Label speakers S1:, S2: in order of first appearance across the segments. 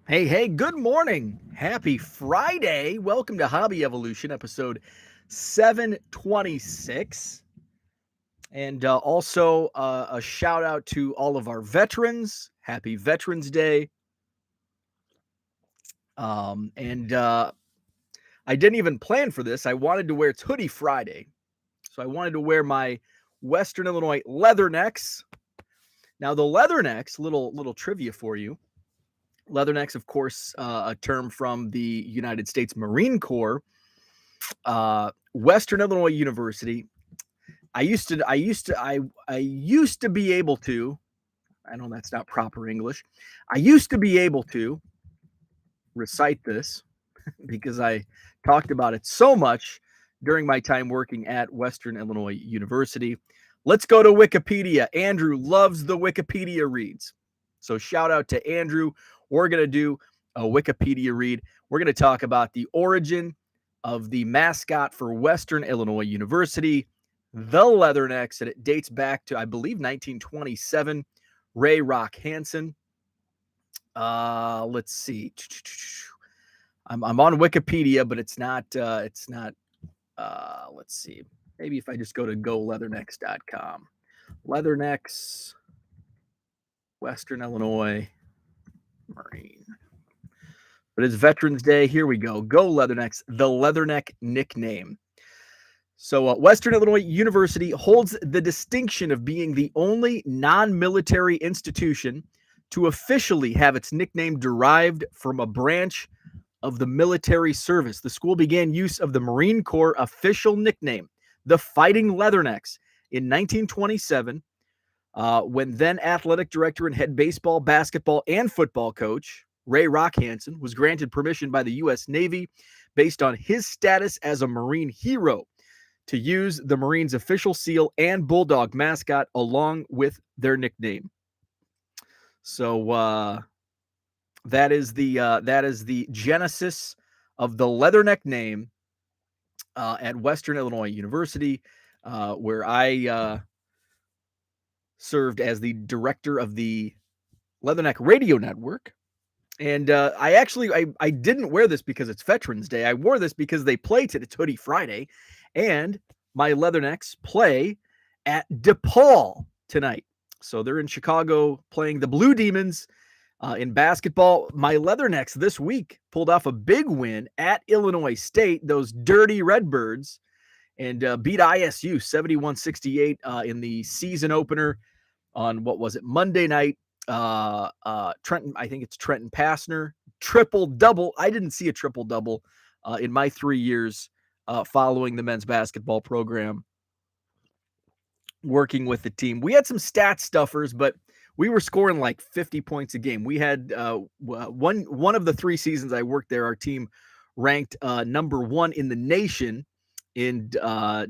S1: Hey, good morning. Happy Friday. Welcome to Hobby Evolution, episode 726. And also a shout out to all of our veterans. Happy Veterans Day. And I didn't even plan for this. I wanted to wear it's Hoodie Friday. So I wanted to wear my Western Illinois Leathernecks. Now, the Leathernecks, little trivia for you. Leathernecks, of course, a term from the United States Marine Corps. Western Illinois University. I used to be able to. I know that's not proper English. I used to be able to recite this because I talked about it so much during my time working at Western Illinois University. Let's go to Wikipedia. Andrew loves the Wikipedia reads. So shout out to Andrew. We're going to do a Wikipedia read. We're going to talk about the origin of the mascot for Western Illinois University, the Leathernecks, and it dates back to, I believe, 1927. Ray Rock Hansen. Let's see. I'm on Wikipedia, but it's not. Let's see. Maybe if I just go to goleathernecks.com. Leathernecks, Western Illinois Marine. But it's Veterans Day. Here we go. Go Leathernecks, the Leatherneck nickname. So Western Illinois University holds the distinction of being the only non-military institution to officially have its nickname derived from a branch of the military service. The school began use of the Marine Corps official nickname, the Fighting Leathernecks, in 1927, when then athletic director and head baseball, basketball, and football coach Ray Rock Hansen was granted permission by the U.S. Navy based on his status as a Marine hero to use the Marines' official seal and bulldog mascot along with their nickname. So that is the genesis of the Leatherneck name at Western Illinois University, where I served as the director of the Leatherneck Radio Network. And I didn't wear this because it's Veterans Day. I wore this because they play today. It's Hoodie Friday, and my Leathernecks play at DePaul tonight. So they're in Chicago playing the Blue Demons in basketball. My Leathernecks this week pulled off a big win at Illinois State, those dirty Redbirds, and beat ISU 71-68 in the season opener on, what was it, Monday night. Trenton, I think it's Trenton Passner, triple double. I didn't see a triple double in my 3 years following the men's basketball program, working with the team. We had some stat stuffers, but we were scoring like 50 points a game. We had one of the 3 seasons I worked there, our team ranked number 1 in the nation in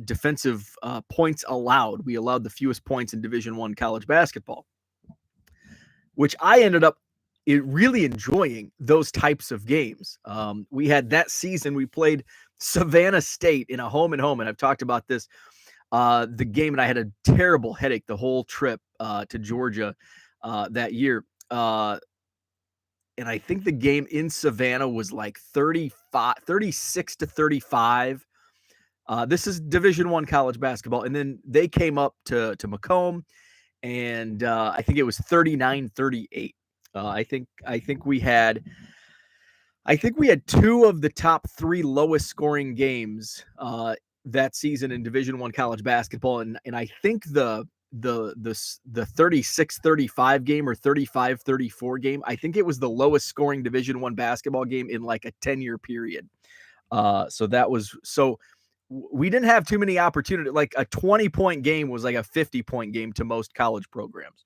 S1: defensive points allowed. We allowed the fewest points in Division I college basketball, which I ended up really enjoying those types of games. We had that season, we played Savannah State in a home and home, and I've talked about this, the game, and I had a terrible headache the whole trip to Georgia that year. And I think the game in Savannah was like 36-35. This is Division I college basketball. And then they came up to Macomb, and I think it was 39-38. I think we had 2 of the top 3 lowest scoring games that season in Division I college basketball, and I think the 36-35 game or 35-34 game, I think it was the lowest scoring Division I basketball game in like a 10-year period. So we didn't have too many opportunities. Like a 20-point game was like a 50-point game to most college programs.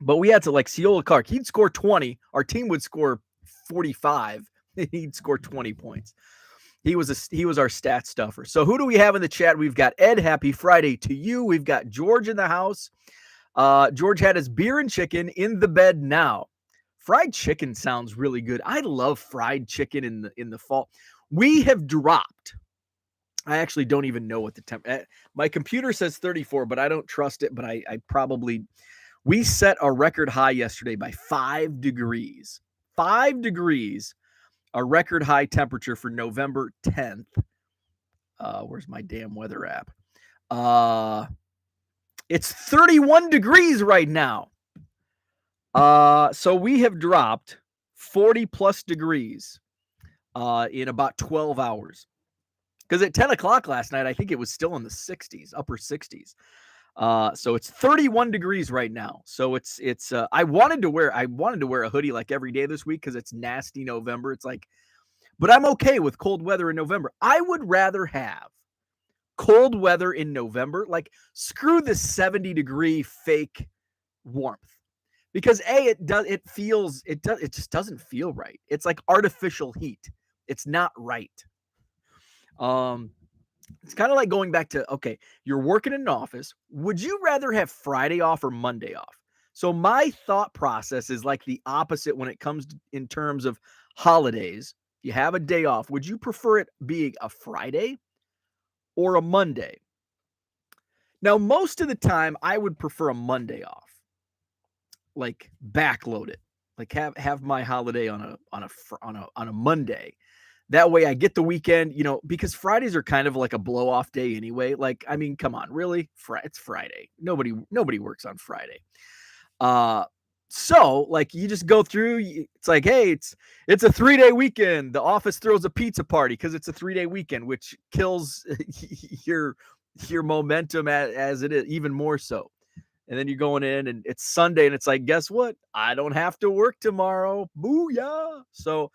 S1: But we had to, like, Ciola Clark, he'd score 20. Our team would score 45. He'd score 20 points. He was our stat stuffer. So who do we have in the chat? We've got Ed. Happy Friday to you. We've got George in the house. George had his beer and chicken in the bed now. Fried chicken sounds really good. I love fried chicken in the fall. We have dropped. I actually don't even know what the temp. My computer says 34, but I don't trust it. But I probably We set a record high yesterday by 5 degrees. 5 degrees, a record high temperature for November 10th. Where's my damn weather app? It's 31 degrees right now. So we have dropped 40 plus degrees in about 12 hours. Because at 10 o'clock last night, I think it was still in the 60s, upper 60s. So it's 31 degrees right now. So it's I wanted to wear a hoodie like every day this week because it's nasty November. It's like, but I'm okay with cold weather in November. I would rather have cold weather in November. Like, screw the 70-degree fake warmth. Because it just doesn't feel right. It's like artificial heat. It's not right. It's kind of like going back to, okay, you're working in an office. Would you rather have Friday off or Monday off? So my thought process is like the opposite when it comes to, in terms of holidays. You have a day off. Would you prefer it being a Friday or a Monday? Now, most of the time, I would prefer a Monday off. Like, backload it. Like, have my holiday on a Monday. That way I get the weekend, because Fridays are kind of like a blow off day anyway. Like, I mean, come on, really? It's Friday. Nobody works on Friday. So like you just go through, it's like, hey, it's a 3-day weekend. The office throws a pizza party because it's a 3-day weekend, which kills your momentum as it is, even more so. And then you're going in and it's Sunday and it's like, guess what? I don't have to work tomorrow. Booyah. So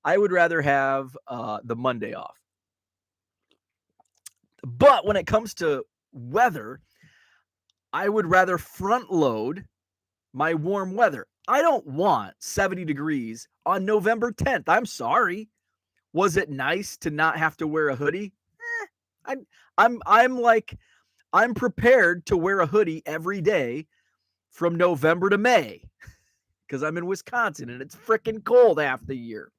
S1: I would rather have the Monday off. But when it comes to weather, I would rather front load my warm weather. I don't want 70 degrees on November 10th. I'm sorry. Was it nice to not have to wear a hoodie? I'm prepared to wear a hoodie every day from November to May because I'm in Wisconsin and it's freaking cold half the year.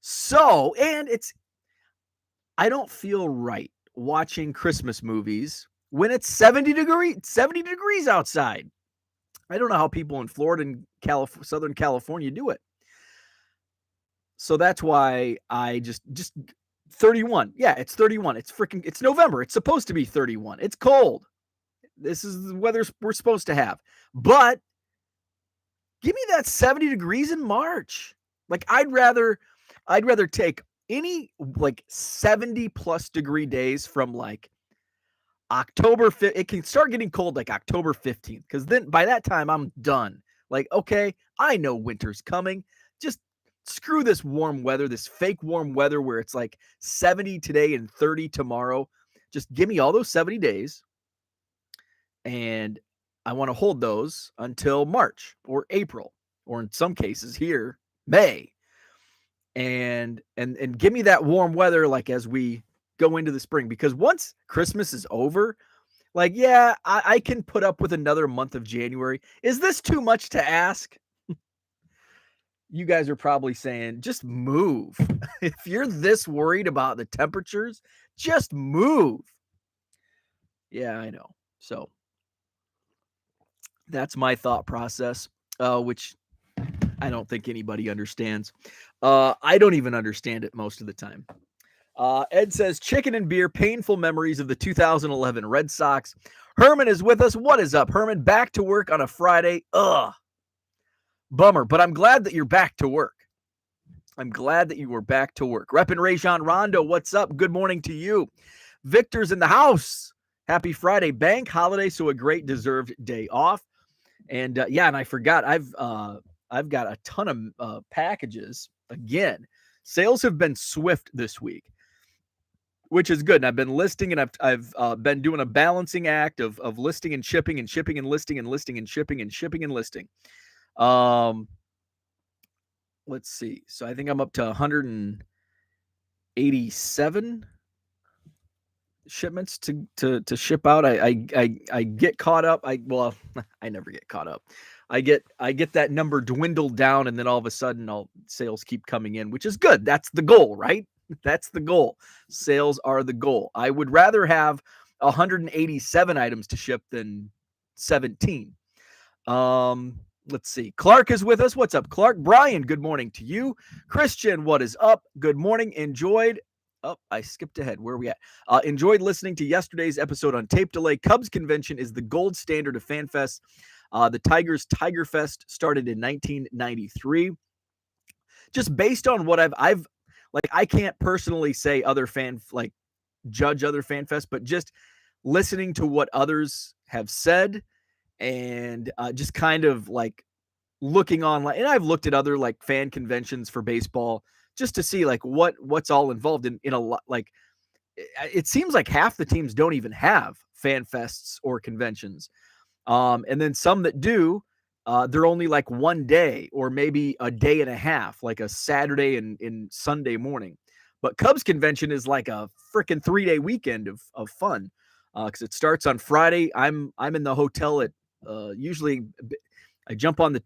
S1: So, and I don't feel right watching Christmas movies when it's 70 degrees outside. I don't know how people in Florida and Southern California do it. So that's why I just 31. Yeah, it's 31. It's November. It's supposed to be 31. It's cold. This is the weather we're supposed to have. But give me that 70 degrees in March. Like, I'd rather take any like 70 plus degree days from like October 5th. It can start getting cold like October 15th because then by that time I'm done. Like, okay, I know winter's coming. Just screw this warm weather, this fake warm weather where it's like 70 today and 30 tomorrow. Just give me all those 70 days. And I want to hold those until March or April, or in some cases here, May. And give me that warm weather like as we go into the spring, because once Christmas is over, like, yeah, I can put up with another month of January. Is this too much to ask? You guys are probably saying, just move. If you're this worried about the temperatures, just move. Yeah, I know. So that's my thought process, which I don't think anybody understands. I don't even understand it most of the time. Ed says, chicken and beer, painful memories of the 2011 Red Sox. Herman is with us. What is up, Herman? Back to work on a Friday. Ugh. Bummer, but I'm glad that you're back to work. I'm glad that you were back to work. Reppin' Rajon Rondo, what's up? Good morning to you. Victor's in the house. Happy Friday. Bank holiday, so a great deserved day off. And yeah, and I forgot, I've got a ton of packages. Again, sales have been swift this week, which is good. And I've been listing, and I've been doing a balancing act of listing and shipping and shipping and listing and listing and shipping and shipping and listing. Let's see. So I think I'm up to 187 shipments to ship out. I get caught up. I never get caught up. I get that number dwindled down, and then all of a sudden sales keep coming in, which is good. That's the goal, right? That's the goal. Sales are the goal. I would rather have 187 items to ship than 17. Let's see. Clark is with us. What's up, Clark? Brian, good morning to you. Christian, what is up? Good morning. Enjoyed. Oh, I skipped ahead. Where are we at? Enjoyed listening to yesterday's episode on tape delay. Cubs convention is the gold standard of FanFest. The Tigers Tiger Fest started in 1993. Just based on what I've like, I can't personally say other judge other FanFest, but just listening to what others have said and just kind of like looking online, and I've looked at other like fan conventions for baseball just to see like what's all involved in a lot. Like it seems like half the teams don't even have fan fests or conventions, and then some that do, they're only like one day or maybe a day and a half, like a Saturday and Sunday morning. But Cubs convention is like a freaking 3-day weekend of fun, because it starts on Friday. I'm in the hotel at usually I jump on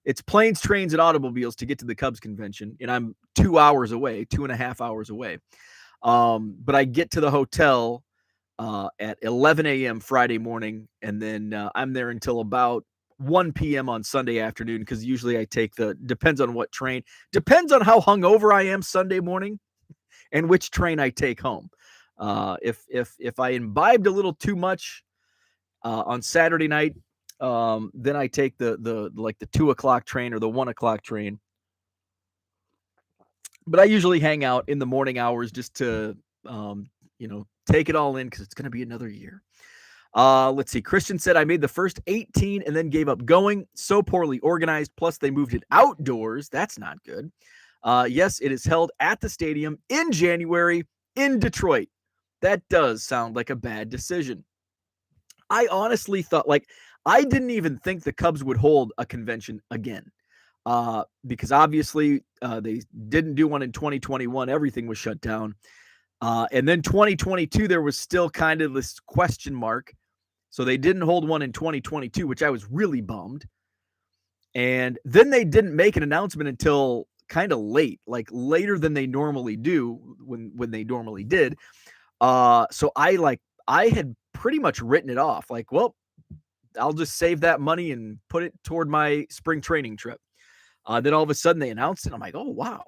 S1: it's planes, trains, and automobiles to get to the Cubs convention, and I'm 2 hours away, 2.5 hours away. But I get to the hotel at 11 a.m. Friday morning, and then I'm there until about 1 p.m. on Sunday afternoon, because usually I take depends on what train, depends on how hungover I am Sunday morning and which train I take home. If I imbibed a little too much on Saturday night, then I take the 2:00 train or the 1:00 train. But I usually hang out in the morning hours just to take it all in, because it's going to be another year. Let's see. Christian said, I made the first 18 and then gave up going. So poorly organized. Plus, they moved it outdoors. That's not good. Yes, it is held at the stadium in January in Detroit. That does sound like a bad decision. I honestly thought, I didn't even think the Cubs would hold a convention again, because obviously they didn't do one in 2021. Everything was shut down. And then 2022, there was still kind of this question mark. So they didn't hold one in 2022, which I was really bummed. And then they didn't make an announcement until kind of late, like later than they normally do when they normally did. So I had pretty much written it off. Like, well, I'll just save that money and put it toward my spring training trip. Then all of a sudden they announced it. I'm like, oh, wow.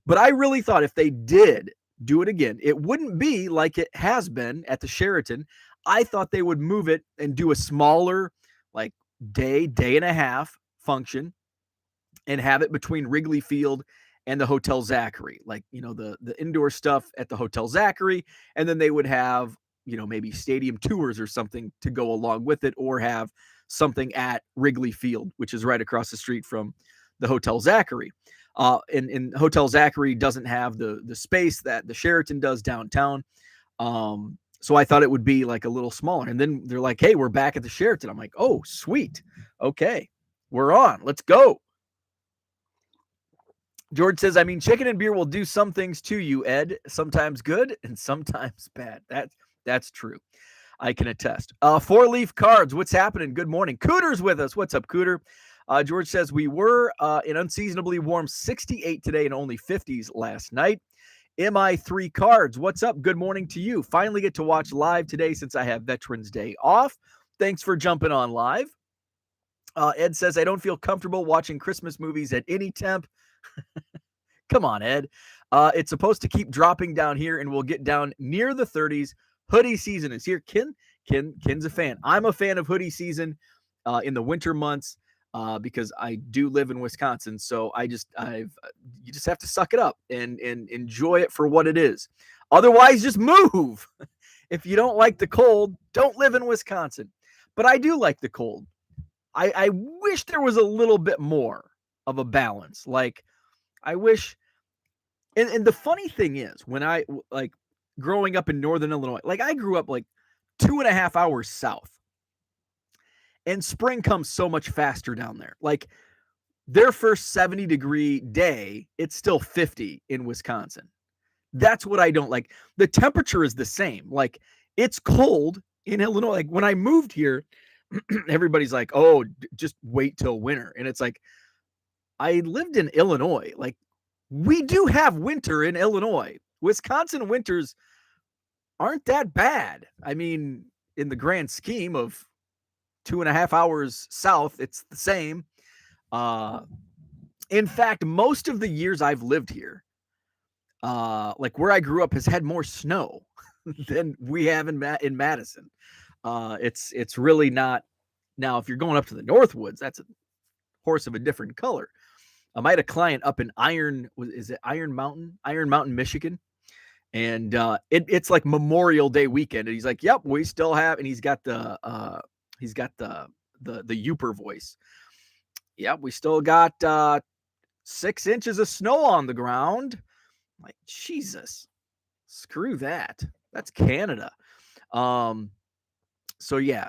S1: But I really thought if they did do it again, it wouldn't be like it has been at the Sheraton. I thought they would move it and do a smaller, like day and a half function and have it between Wrigley Field and the Hotel Zachary, like, the indoor stuff at the Hotel Zachary. And then they would have, maybe stadium tours or something to go along with it, or have something at Wrigley Field, which is right across the street from the Hotel Zachary. And Hotel Zachary doesn't have the space that the Sheraton does downtown. So I thought it would be like a little smaller. And then they're like, hey, we're back at the Sheraton. I'm like, oh, sweet. Okay, we're on. Let's go. George says, I mean, chicken and beer will do some things to you, Ed. Sometimes good and sometimes bad. That's true. I can attest. 4-leaf cards. What's happening? Good morning. Cooter's with us. What's up, Cooter? George says, we were in unseasonably warm 68 today and only 50s last night. MI3 cards. What's up? Good morning to you. Finally get to watch live today since I have Veterans Day off. Thanks for jumping on live. Ed says, I don't feel comfortable watching Christmas movies at any temp. Come on, Ed. It's supposed to keep dropping down here, and we'll get down near the 30s. Hoodie season is here. Ken's a fan. I'm a fan of hoodie season in the winter months because I do live in Wisconsin. So you just have to suck it up and enjoy it for what it is. Otherwise, just move. If you don't like the cold, don't live in Wisconsin. But I do like the cold. I wish there was a little bit more of a balance. Like, I wish, and the funny thing is, when I growing up in Northern Illinois, I grew up 2.5 hours south, and spring comes so much faster down there. Like, their first 70-degree day, it's still 50 in Wisconsin. That's what I don't like. The temperature is the same. Like, it's cold in Illinois. Like, when I moved here, everybody's like, oh, just wait till winter. And it's like, I lived in Illinois. Like, we do have winter in Illinois. Wisconsin winters aren't that bad. I mean, in the grand scheme of 2.5 hours south, it's the same. In fact, most of the years I've lived here, like where I grew up has had more snow than we have in Madison. It's really not. Now, if you're going up to the Northwoods, that's a horse of a different color. I had a client up in is it Iron Mountain, Michigan, and it's like Memorial Day weekend, and he's like, "Yep, we still have," and he's got the Yooper voice. Yep, we still got 6 inches of snow on the ground. I'm like, Jesus, screw that. That's Canada. So yeah,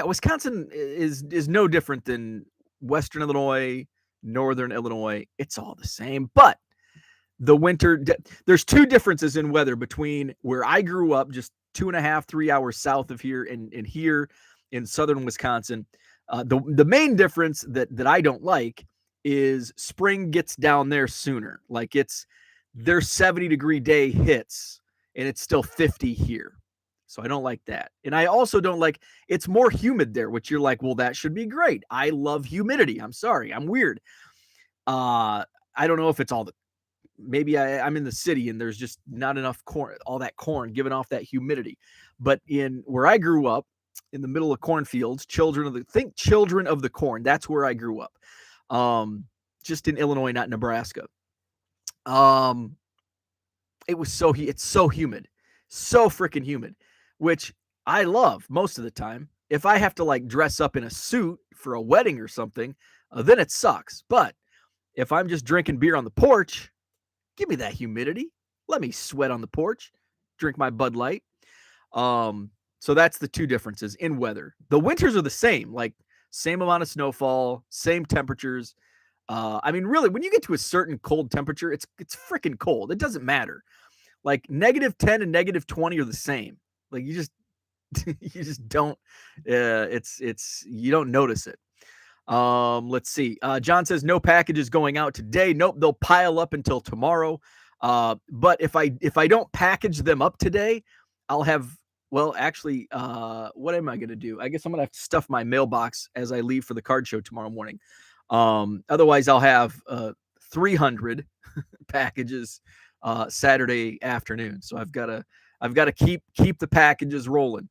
S1: Wisconsin is no different than Western Illinois, Northern Illinois. It's all the same, but the winter, there's two differences in weather between where I grew up, just 2.5, 3 hours south of here, and here in southern Wisconsin. The main difference that I don't like is spring gets down there sooner. Like their 70-degree day hits and it's still 50 here. So I don't like that. And I also don't like, it's more humid there, which you're like, well, that should be great. I love humidity. I'm sorry. I'm weird. I don't know if it's maybe I'm in the city and there's just not enough corn, all that corn giving off that humidity. But in where I grew up, in the middle of cornfields, children of the corn. That's where I grew up. Just in Illinois, not Nebraska. It's so humid, so freaking humid, which I love most of the time. If I have to like dress up in a suit for a wedding or something, then it sucks. But if I'm just drinking beer on the porch, give me that humidity. Let me sweat on the porch, drink my Bud Light. So that's the two differences in weather. The winters are the same, like same amount of snowfall, same temperatures. I mean, really, when you get to a certain cold temperature, it's freaking cold. It doesn't matter. Like -10 and -20 are the same. Like you just don't. You don't notice it. Let's see. John says no packages going out today. Nope, they'll pile up until tomorrow. But if I don't package them up today, I'll have. Well, actually, what am I going to do? I guess I'm going to have to stuff my mailbox as I leave for the card show tomorrow morning. Otherwise, I'll have 300 packages Saturday afternoon. So I've got to keep the packages rolling.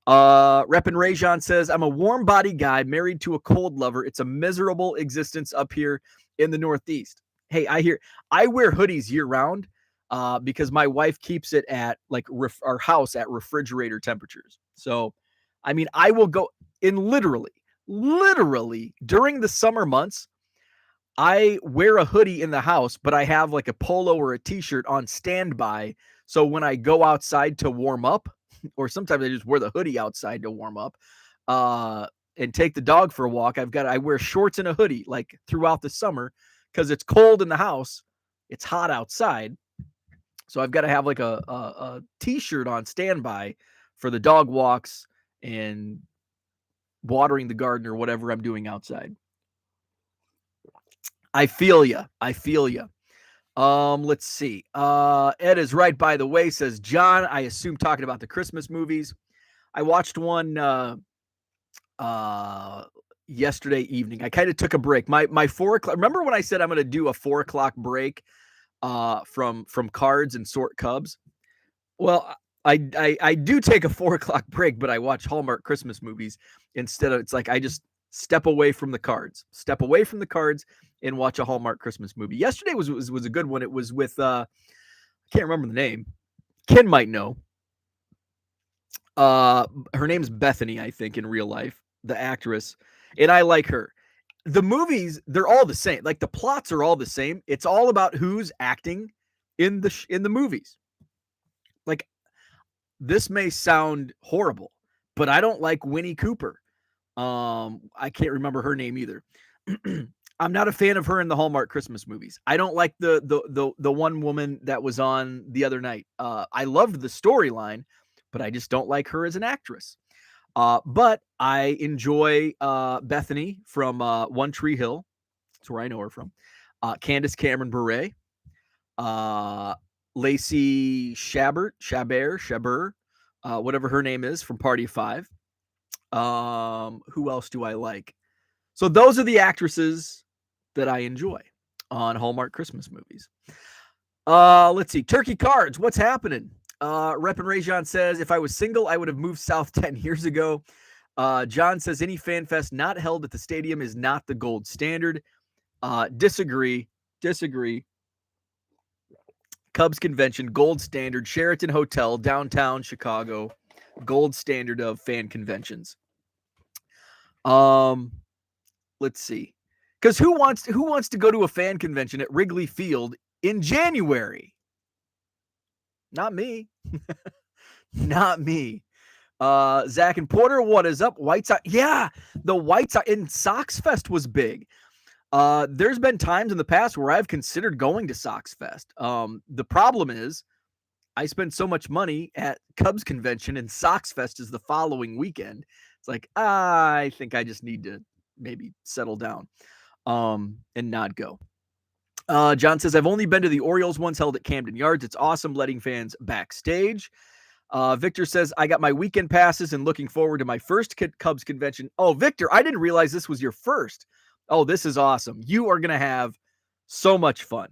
S1: Reppin' Rajon says, I'm a warm body guy married to a cold lover. It's a miserable existence up here in the Northeast. Hey, I wear hoodies year round. Because my wife keeps it at like our house at refrigerator temperatures. So, I mean, I will go in literally during the summer months, I wear a hoodie in the house, but I have like a polo or a t-shirt on standby. So when I go outside to warm up, or sometimes I just wear the hoodie outside to warm up, and take the dog for a walk, I wear shorts and a hoodie like throughout the summer because it's cold in the house. It's hot outside. So I've got to have like a t-shirt on standby for the dog walks and watering the garden or whatever I'm doing outside. I feel you. Let's see. Ed is right, by the way, says John, I assume talking about the Christmas movies. I watched one yesterday evening. I kind of took a break. My 4 o'clock. Remember when I said I'm going to do a 4 o'clock break from cards and sort Cubs? Well, I do take a 4 o'clock break, but I watch Hallmark Christmas movies instead of. It's like I just step away from the cards, and watch a Hallmark Christmas movie. Yesterday was a good one. It was with I can't remember the name. Ken might know. Her name's Bethany, I think, in real life, the actress, and I like her. The movies, they're all the same. Like the plots are all the same. It's all about who's acting in the movies. Like, this may sound horrible, but I don't like Winnie Cooper. I can't remember her name either. I'm not a fan of her in the Hallmark Christmas movies. I don't like the one woman that was on the other night. I loved the storyline, but I just don't like her as an actress. But I enjoy Bethany from One Tree Hill. That's where I know her from. Candace Cameron Bure. Lacey Chabert, whatever her name is, from Party of Five. Who else do I like? So those are the actresses that I enjoy on Hallmark Christmas movies. Let's see. Turkey Cards, what's happening? Rep and Rajon says, if I was single, I would have moved south 10 years ago. John says, any fan fest not held at the stadium is not the gold standard. Disagree. Cubs convention, gold standard, Sheraton Hotel, downtown Chicago, gold standard of fan conventions. Let's see. Because who wants to go to a fan convention at Wrigley Field in January? Not me. Not me. Zach and Porter, what is up? White Sox. Yeah, the White Sox in Sox Fest was big. There's been times in the past where I've considered going to Sox Fest. The problem is I spend so much money at Cubs convention, and Sox Fest is the following weekend. It's like, I think I just need to maybe settle down and not go. John says, I've only been to the Orioles once, held at Camden Yards. It's awesome letting fans backstage. Victor says, I got my weekend passes and looking forward to my first Cubs convention. Oh, Victor, I didn't realize this was your first. Oh, this is awesome. You are going to have so much fun.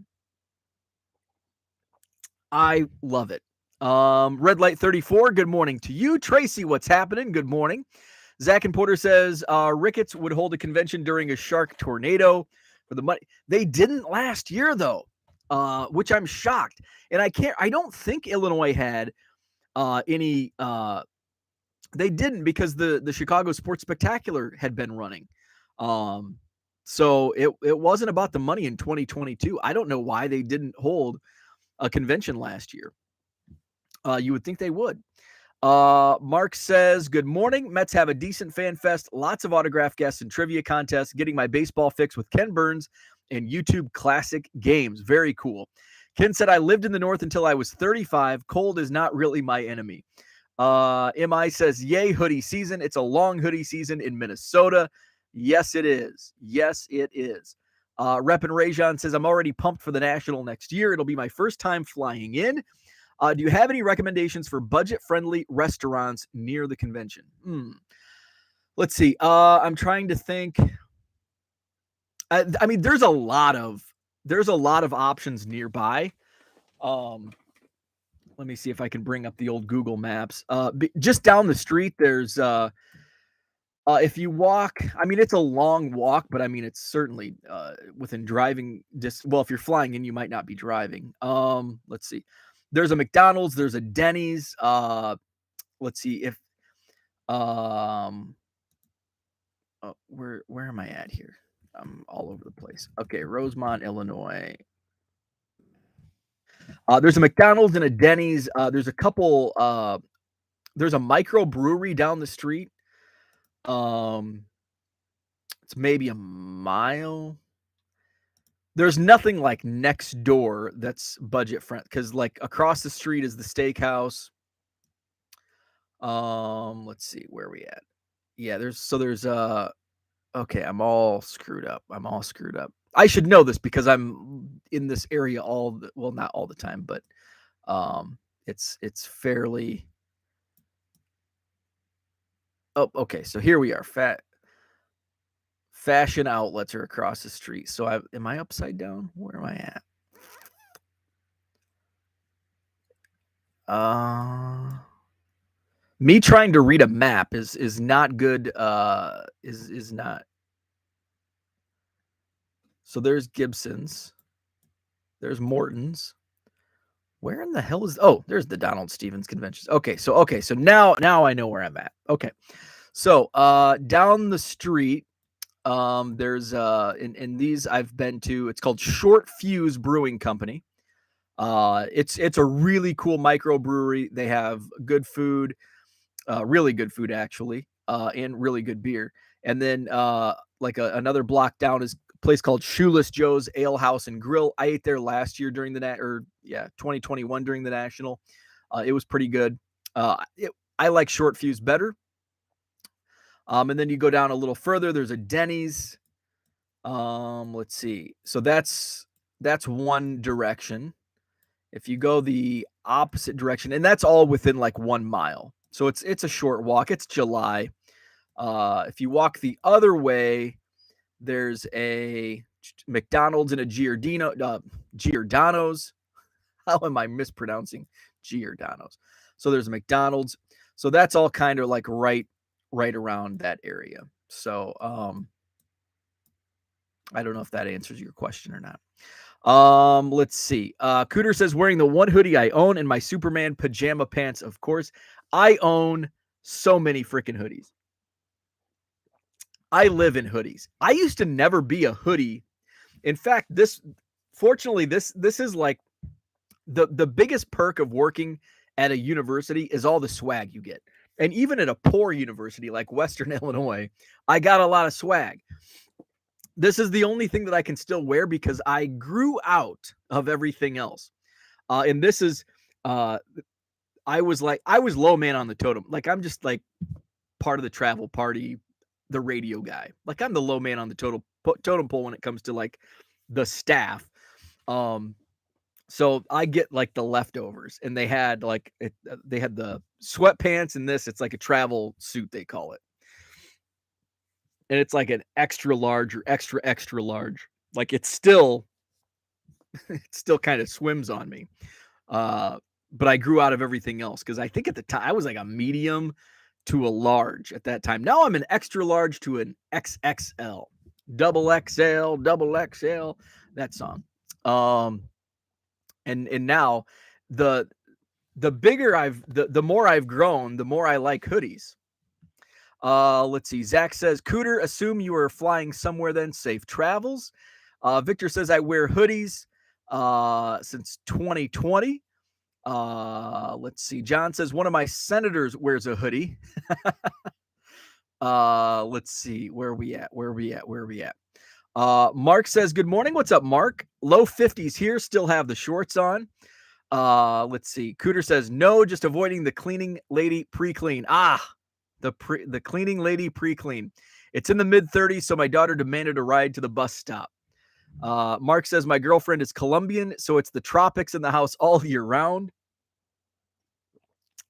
S1: I love it. Red Light 34, good morning to you. Tracy, what's happening? Good morning. Zach and Porter says, Ricketts would hold a convention during a shark tornado for the money. They didn't last year, though, which I'm shocked. And I don't think Illinois had any, they didn't, because the Chicago Sports Spectacular had been running. So it wasn't about the money in 2022. I don't know why they didn't hold a convention last year. You would think they would. Mark says, good morning. Mets have a decent fan fest, lots of autograph guests and trivia contests, getting my baseball fix with Ken Burns and YouTube classic games. Very cool. Ken said, I lived in the North until I was 35. Cold is not really my enemy. MI says, yay, hoodie season. It's a long hoodie season in Minnesota. Yes, it is. Yes, it is. Rep and Rajon says, I'm already pumped for the National next year. It'll be my first time flying in. Do you have any recommendations for budget-friendly restaurants near the convention? Let's see. I'm trying to think. I mean, there's a lot of options nearby. Let me see if I can bring up the old Google Maps. Just down the street, there's if you walk, I mean, it's a long walk, but I mean, it's certainly within driving distance. Well, if you're flying in, you might not be driving. Let's see. There's a McDonald's, there's a Denny's. Let's see if where am I at here? I'm all over the place. Okay, Rosemont, Illinois. There's a McDonald's and a Denny's. There's a couple. There's a microbrewery down the street. It's maybe a mile. There's nothing like next door that's budget friendly, because like across the street is the steakhouse. Let's see, where are we at? Yeah, there's okay, I'm all screwed up. I should know this because I'm in this area well, not all the time, but it's fairly. Oh, okay. So here we are. Fashion outlets are across the street. So am I upside down? Where am I at? Me trying to read a map is not good. Is not. So there's Gibson's. There's Morton's. Where in the hell is? Oh, there's the Donald Stevens conventions. Okay, so now I know where I'm at. Okay, so down the street, there's in these I've been to. It's called Short Fuse Brewing Company. It's a really cool microbrewery. They have good food, really good food actually, and really good beer. And then like another block down is a place called Shoeless Joe's Ale House and Grill. I ate there last year during 2021 during the National. It was pretty good. I like Short Fuse better. And then you go down a little further, there's a Denny's. Let's see. So that's one direction. If you go the opposite direction, and that's all within like 1 mile. So it's a short walk. It's July. If you walk the other way, there's a McDonald's and a Giordano's. How am I mispronouncing Giordano's? So there's a McDonald's. So that's all kind of like right around that area. So I don't know if that answers your question or not. Let's see. Cooter says, wearing the one hoodie I own and my Superman pajama pants, of course. I own so many freaking hoodies. I live in hoodies. I used to never be a hoodie. In fact, fortunately, this is like the biggest perk of working at a university is all the swag you get. And even at a poor university like Western Illinois, I got a lot of swag. This is the only thing that I can still wear because I grew out of everything else. And this is, I was low man on the totem. Like, I'm just like part of the travel party, the radio guy. Like, I'm the low man on the totem pole when it comes to like the staff. So I get like the leftovers, and they had like they had the sweatpants and this. It's like a travel suit, they call it, and it's like an extra large or extra large. Like it still kind of swims on me. But I grew out of everything else because I think at the time I was like a medium to a large at that time. Now I'm an extra large to an XXL, double XL, that song. And now the bigger the more I've grown, the more I like hoodies. Let's see. Zach says, Cooter, assume you are flying somewhere then. Safe travels. Victor says, I wear hoodies since 2020. Let's see. John says, one of my senators wears a hoodie. Let's see. Where are we at? Mark says, good morning. What's up, Mark? Low 50s here. Still have the shorts on. Let's see. Cooter says, no, just avoiding the cleaning lady pre-clean. The cleaning lady pre-clean. It's in the mid-30s, so my daughter demanded a ride to the bus stop. Mark says, my girlfriend is Colombian, so it's the tropics in the house all year round.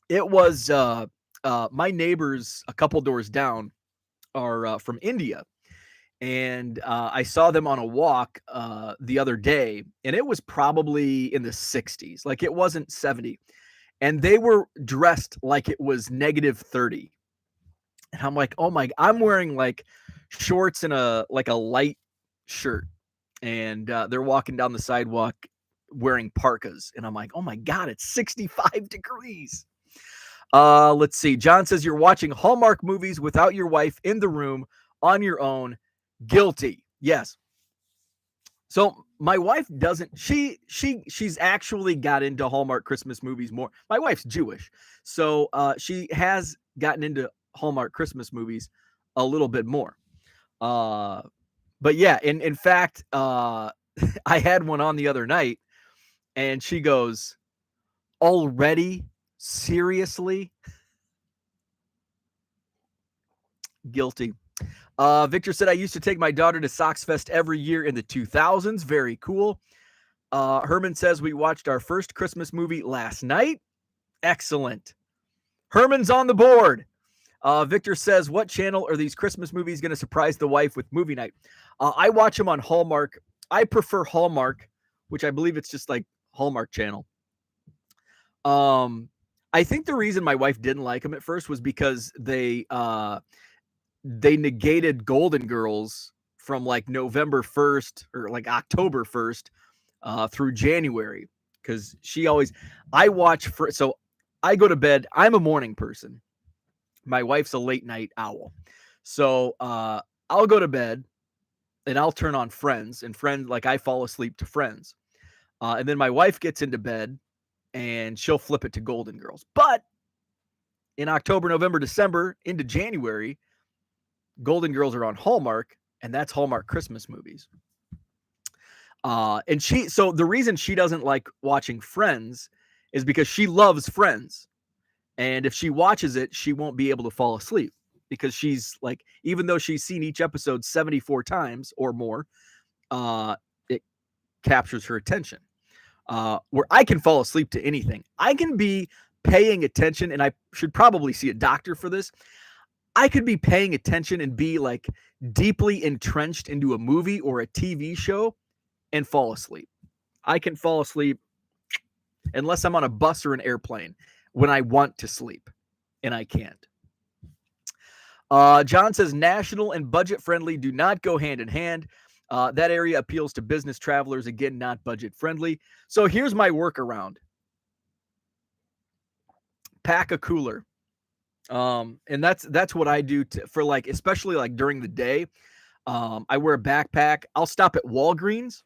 S1: It was my neighbors a couple doors down are from India. And I saw them on a walk the other day, and it was probably in the 60s. Like, it wasn't 70. And they were dressed like it was -30. And I'm like, oh my, I'm wearing like shorts and a light shirt. And they're walking down the sidewalk wearing parkas. And I'm like, oh my God, it's 65 degrees. Let's see. John says, you're watching Hallmark movies without your wife in the room on your own. Guilty. Yes. So my wife doesn't, she's actually got into Hallmark Christmas movies more. My wife's Jewish. So she has gotten into Hallmark Christmas movies a little bit more. But yeah, in fact, I had one on the other night, and she goes, already? Seriously? Guilty. Victor said, I used to take my daughter to Sox Fest every year in the 2000s. Very cool. Herman says, we watched our first Christmas movie last night. Excellent. Herman's on the board. Victor says, what channel are these Christmas movies going to surprise the wife with movie night? I watch them on Hallmark. I prefer Hallmark, which I believe it's just like Hallmark Channel. I think the reason my wife didn't like them at first was because they negated Golden Girls from like November 1st or like October 1st through January. Because so I go to bed. I'm a morning person. My wife's a late night owl. So I'll go to bed and I'll turn on Friends, and Friends, like I fall asleep to Friends. And then my wife gets into bed and she'll flip it to Golden Girls. But in October, November, December into January, Golden Girls are on Hallmark, and that's Hallmark Christmas movies. So the reason she doesn't like watching Friends is because she loves Friends. And if she watches it, she won't be able to fall asleep because she's like, even though she's seen each episode 74 times or more, it captures her attention. Where I can fall asleep to anything. I can be paying attention, and I should probably see a doctor for this. I could be paying attention and be like deeply entrenched into a movie or a TV show and fall asleep. I can fall asleep unless I'm on a bus or an airplane when I want to sleep, and I can't. John says national and budget friendly do not go hand in hand. That area appeals to business travelers, again, not budget friendly. So here's my workaround. Pack a cooler. And that's what I do for like, especially like during the day. I wear a backpack. I'll stop at Walgreens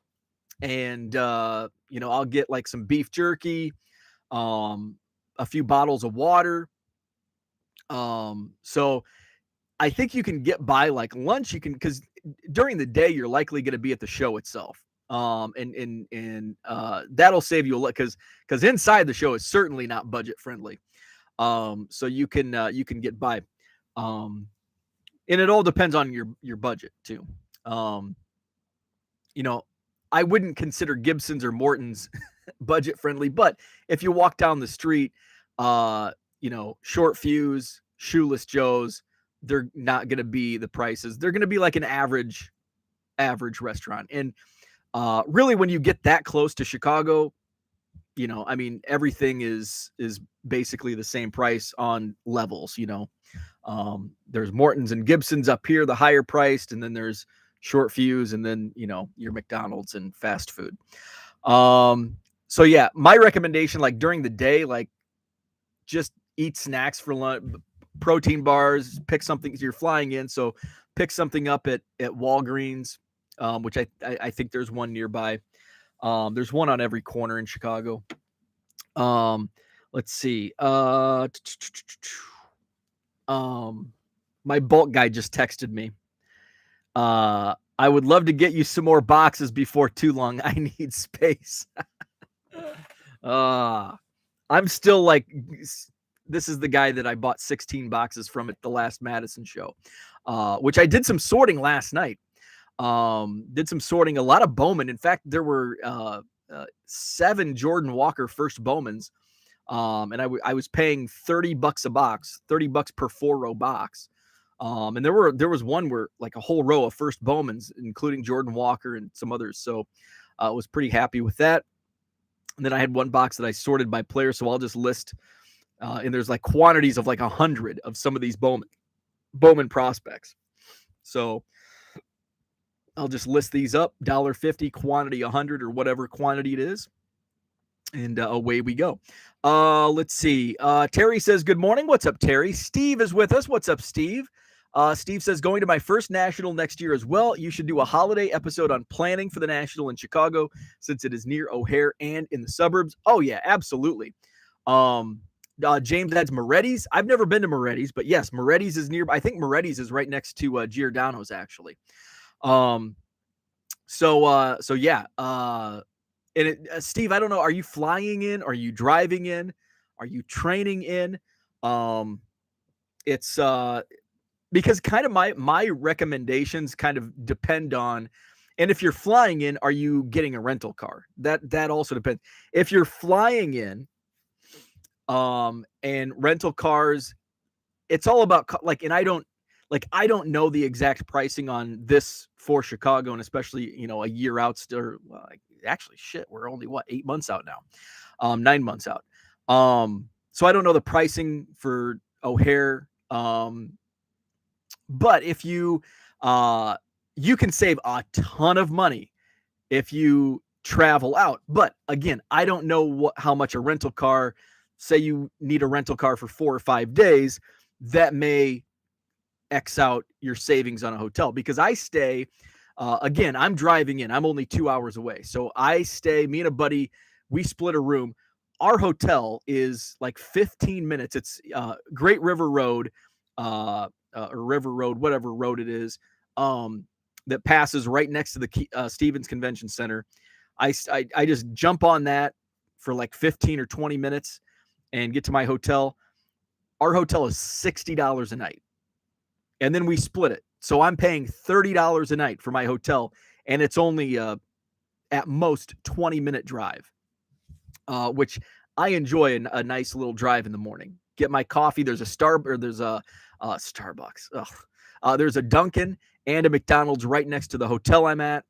S1: and I'll get like some beef jerky, a few bottles of water. So I think you can get by like lunch. You can, because during the day you're likely going to be at the show itself. And that'll save you a lot because inside the show is certainly not budget friendly. So you can get by. And it all depends on your budget too. I wouldn't consider Gibson's or Morton's budget friendly, but if you walk down the street, Short Fuse, Shoeless Joe's, they're not going to be the prices. They're going to be like an average restaurant. And really, when you get that close to Chicago, everything is basically the same price on levels. There's Morton's and Gibson's up here, the higher priced, and then there's Short Fuse, and then your McDonald's and fast food. So yeah, my recommendation, like during the day, like just eat snacks for lunch, protein bars, pick something. You're flying in, so pick something up at Walgreens, which I think there's one nearby. There's one on every corner in Chicago. Let's see. My bulk guy just texted me. I would love to get you some more boxes before too long. I need space. I'm still like, this is the guy that I bought 16 boxes from at the last Madison show, which I did some sorting last night. Did some sorting, a lot of Bowman. In fact, there were 7 Jordan Walker first Bowmans. And I was paying $30 a box, $30 per 4-row box. And there was one where like a whole row of first Bowmans, including Jordan Walker and some others. So I was pretty happy with that. And then I had one box that I sorted by player. So I'll just list, and there's like quantities of like 100 of some of these Bowman prospects. So I'll just list these up, $1.50, quantity 100, or whatever quantity it is. And away we go. Let's see. Terry says, good morning. What's up, Terry? Steve is with us. What's up, Steve? Steve says, going to my first National next year as well. You should do a holiday episode on planning for the National in Chicago, since it is near O'Hare and in the suburbs. Oh, yeah, absolutely. James adds Moretti's. I've never been to Moretti's, but yes, Moretti's is near. I think Moretti's is right next to Giordano's, actually. So yeah. And Steve, I don't know, are you flying in? Are you driving in? Are you training in? It's because kind of my recommendations kind of depend on, and if you're flying in, are you getting a rental car? That also depends. If you're flying in, and rental cars, it's all about like, and I don't know the exact pricing on this for Chicago, and especially, a year out still. Actually, shit, we're only 8 months out now, 9 months out. So I don't know the pricing for O'Hare. But if you can save a ton of money if you travel out. But again, I don't know how much a rental car, say you need a rental car for 4 or 5 days, that may X out your savings on a hotel, because I stay, again, I'm driving in, I'm only 2 hours away. So I stay, me and a buddy, we split a room. Our hotel is like 15 minutes. It's Great River Road, or River Road, whatever road it is, that passes right next to the Stevens Convention Center. I just jump on that for like 15 or 20 minutes and get to my hotel. Our hotel is $60 a night. And then we split it. So I'm paying $30 a night for my hotel, and it's only at most 20-minute drive, which I enjoy a nice little drive in the morning. get my coffee. There's a Starbucks. There's a Dunkin' and a McDonald's right next to the hotel I'm at.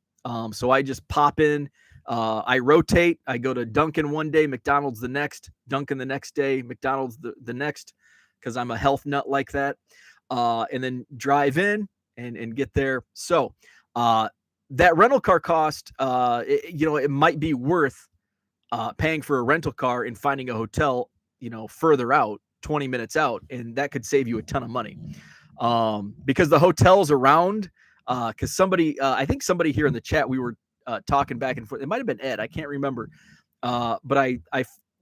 S1: So I just pop in. I rotate. I go to Dunkin' one day, McDonald's the next, Dunkin' the next day, McDonald's the next, because I'm a health nut like that. And then drive in and get there. So that rental car cost, it might be worth paying for a rental car and finding a hotel, further out, 20 minutes out, and that could save you a ton of money. Because the hotels around, because I think somebody here in the chat, we were talking back and forth. It might have been Ed. I can't remember. But I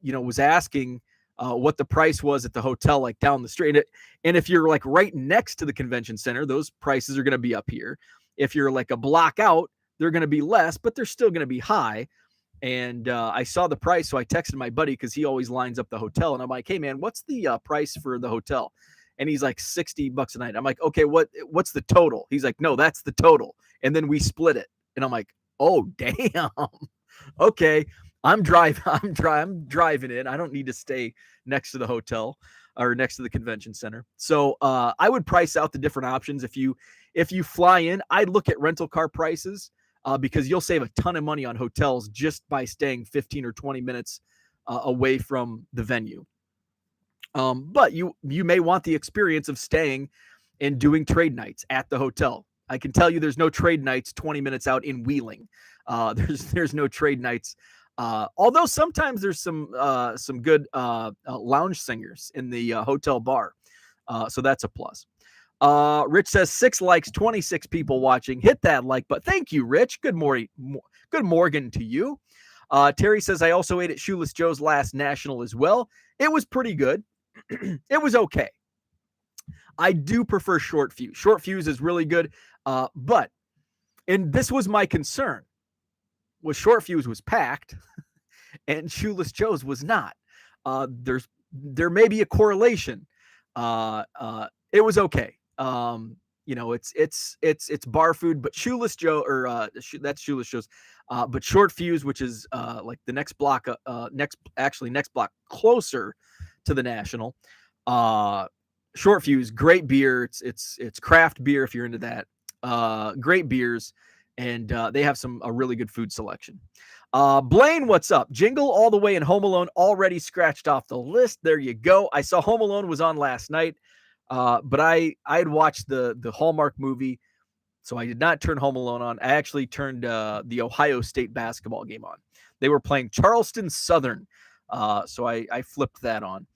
S1: was asking what the price was at the hotel, like down the street. And if you're like right next to the convention center, those prices are going to be up here. If you're like a block out, they're going to be less, but they're still going to be high. And I saw the price, so I texted my buddy because he always lines up the hotel. And I'm like, hey, man, what's the price for the hotel? And he's like, $60 a night. I'm like, okay, what's the total? He's like, no, that's the total. And then we split it. And I'm like, oh, damn. Okay, I'm driving in. I don't need to stay next to the hotel or next to the convention center. So I would price out the different options. If you fly in, I'd look at rental car prices because you'll save a ton of money on hotels just by staying 15 or 20 minutes away from the venue. But you may want the experience of staying and doing trade nights at the hotel. I can tell you there's no trade nights 20 minutes out in Wheeling. There's no trade nights. Although sometimes there's some good lounge singers in the hotel bar. So that's a plus. Rich says 6 likes, 26 people watching. Hit that like button. Thank you, Rich. Good morning. Good morning to you. Terry says, I also ate at Shoeless Joe's last national as well. It was pretty good. It was okay. I do prefer Short Fuse. Short Fuse is really good. But this was my concern, was Short Fuse was packed and Shoeless Joe's was not. There may be a correlation. It was okay. It's bar food, but Shoeless Joe, or that's Shoeless Joe's. But Short Fuse, which is like the next block, next block closer to the National. Short Fuse, great beer. It's craft beer if you're into that. Great beers, and they have a really good food selection. Blaine, what's up? Jingle All the Way and Home Alone already scratched off the list. There you go. I saw Home Alone was on last night, but I had watched the Hallmark movie, so I did not turn Home Alone on. I actually turned the Ohio State basketball game on. They were playing Charleston Southern, so I flipped that on.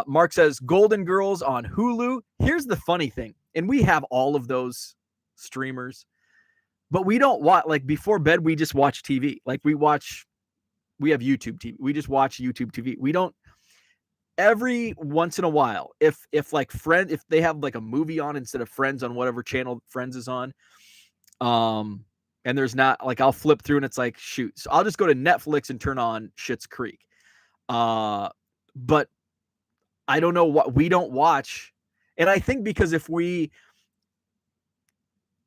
S1: Mark says Golden Girls on Hulu. Here's the funny thing, and we have all of those streamers, but we don't watch, like before bed, we just watch TV. Like we have YouTube TV. We just watch YouTube TV. We don't, every once in a while, if they have like a movie on instead of Friends on whatever channel Friends is on, and there's not, like, I'll flip through and it's like, shoot. So I'll just go to Netflix and turn on Schitt's Creek. But I don't know what we don't watch. And I think because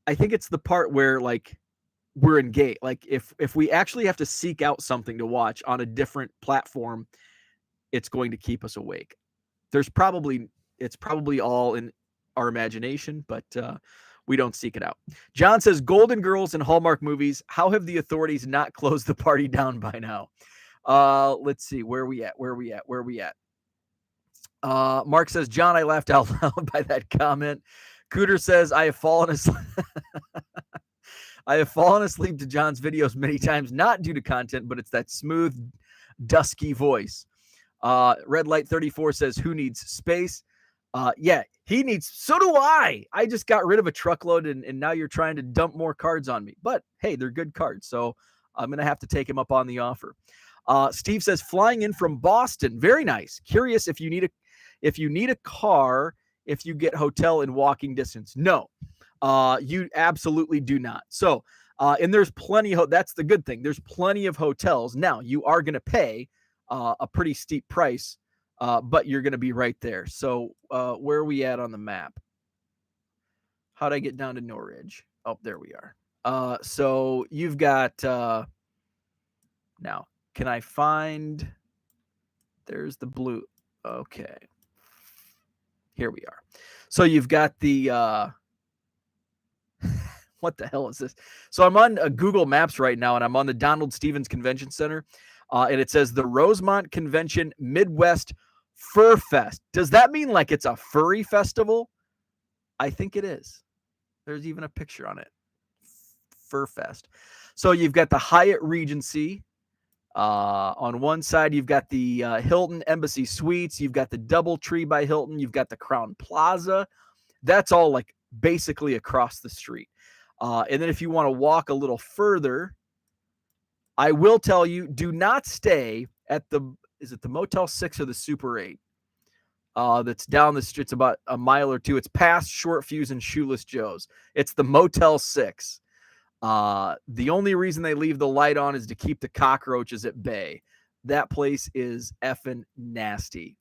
S1: I think it's the part where like we're engaged. Like if we actually have to seek out something to watch on a different platform, it's going to keep us awake. It's probably all in our imagination, but we don't seek it out. John says Golden Girls and Hallmark movies. How have the authorities not closed the party down by now? Let's see. Where are we at? Mark says, John, I laughed out loud by that comment. Cooter says, I have fallen asleep. I have fallen asleep to John's videos many times, not due to content, but it's that smooth, dusky voice. Red Light 34 says, who needs space? Yeah, he needs, so do I. I just got rid of a truckload and now you're trying to dump more cards on me. But hey, they're good cards, so I'm going to have to take him up on the offer. Steve says, flying in from Boston. Very nice. Curious if you need a car, if you get hotel in walking distance. No, you absolutely do not. So, and there's plenty of, that's the good thing. There's plenty of hotels. Now you are going to pay a pretty steep price, but you're going to be right there. So where are we at on the map? How'd I get down to Norridge? Oh, there we are. So you've got, now, can I find, there's the blue. Okay. Here we are. So you've got the what the hell is this? So I'm on Google Maps right now, and I'm on the Donald Stevens Convention Center, and it says the Rosemont Convention Midwest Fur Fest. Does that mean like it's a furry festival? I think it is. There's even a picture on it. Fur Fest. So you've got the Hyatt Regency. On one side, you've got the Hilton Embassy Suites. You've got the DoubleTree by Hilton. You've got the Crown Plaza. That's all like basically across the street. And then if you want to walk a little further, I will tell you, do not stay at is it the Motel 6 or the Super 8? That's down the street. It's about a mile or two. It's past Short Fuse and Shoeless Joe's. It's the Motel 6. The only reason they leave the light on is to keep the cockroaches at bay. That place is effing nasty.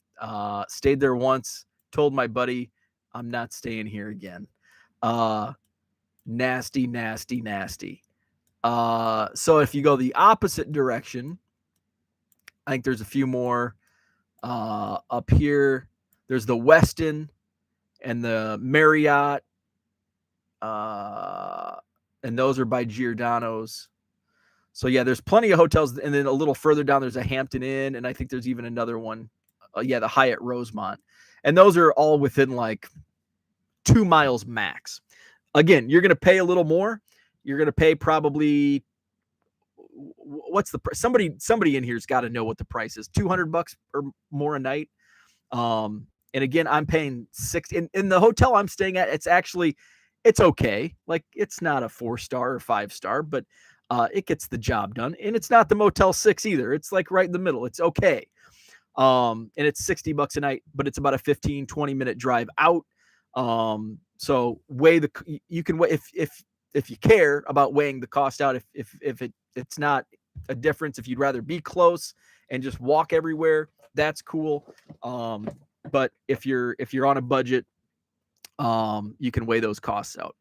S1: Stayed there once, told my buddy, I'm not staying here again. Nasty, nasty, nasty. So if you go the opposite direction, I think there's a few more up here. There's the Westin and the Marriott. And those are by Giordano's. So yeah, there's plenty of hotels. And then a little further down, there's a Hampton Inn. And I think there's even another one. The Hyatt Rosemont. And those are all within like 2 miles max. Again, you're going to pay a little more. You're going to pay probably, what's the price? Somebody in here's got to know what the price is. $200 or more a night. And again, I'm paying $6 in the hotel I'm staying at. It's okay. Like it's not a 4-star or 5-star, but it gets the job done. And it's not the Motel 6 either. It's like right in the middle. It's okay. And it's $60 a night, but it's about a 15-20 minute drive out. So you can weigh if you care about weighing the cost out, if it's not a difference, if you'd rather be close and just walk everywhere, that's cool. But if you're on a budget, you can weigh those costs out.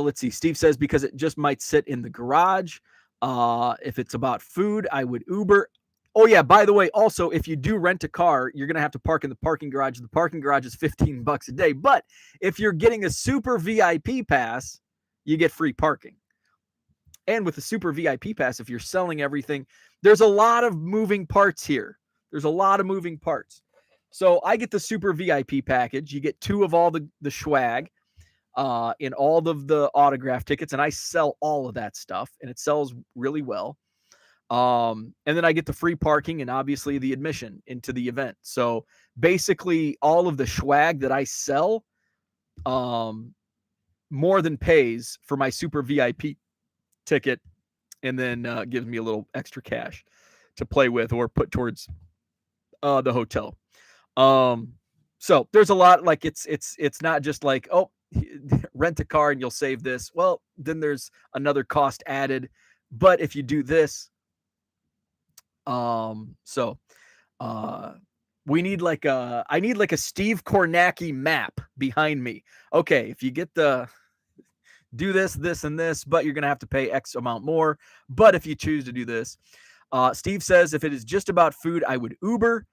S1: Let's see. Steve says, because it just might sit in the garage. If it's about food, I would Uber. Oh yeah. By the way, also, if you do rent a car, you're going to have to park in the parking garage. The parking garage is $15 a day. But if you're getting a super VIP pass, you get free parking. And with the super VIP pass, if you're selling everything, there's a lot of moving parts here. There's a lot of moving parts. So I get the super VIP package. You get 2 of all the swag, in all of the autograph tickets, and I sell all of that stuff, and it sells really well. And then I get the free parking and obviously the admission into the event. So basically all of the swag that I sell, more than pays for my super VIP ticket, and then gives me a little extra cash to play with or put towards the hotel. So there's a lot, like it's not just like, oh, rent a car and you'll save this. Well, then there's another cost added. But if you do this, I need like a Steve Kornacki map behind me. Okay, if you get do this, and this, but you're going to have to pay X amount more. But if you choose to do this, Steve says, if it is just about food, I would Uber.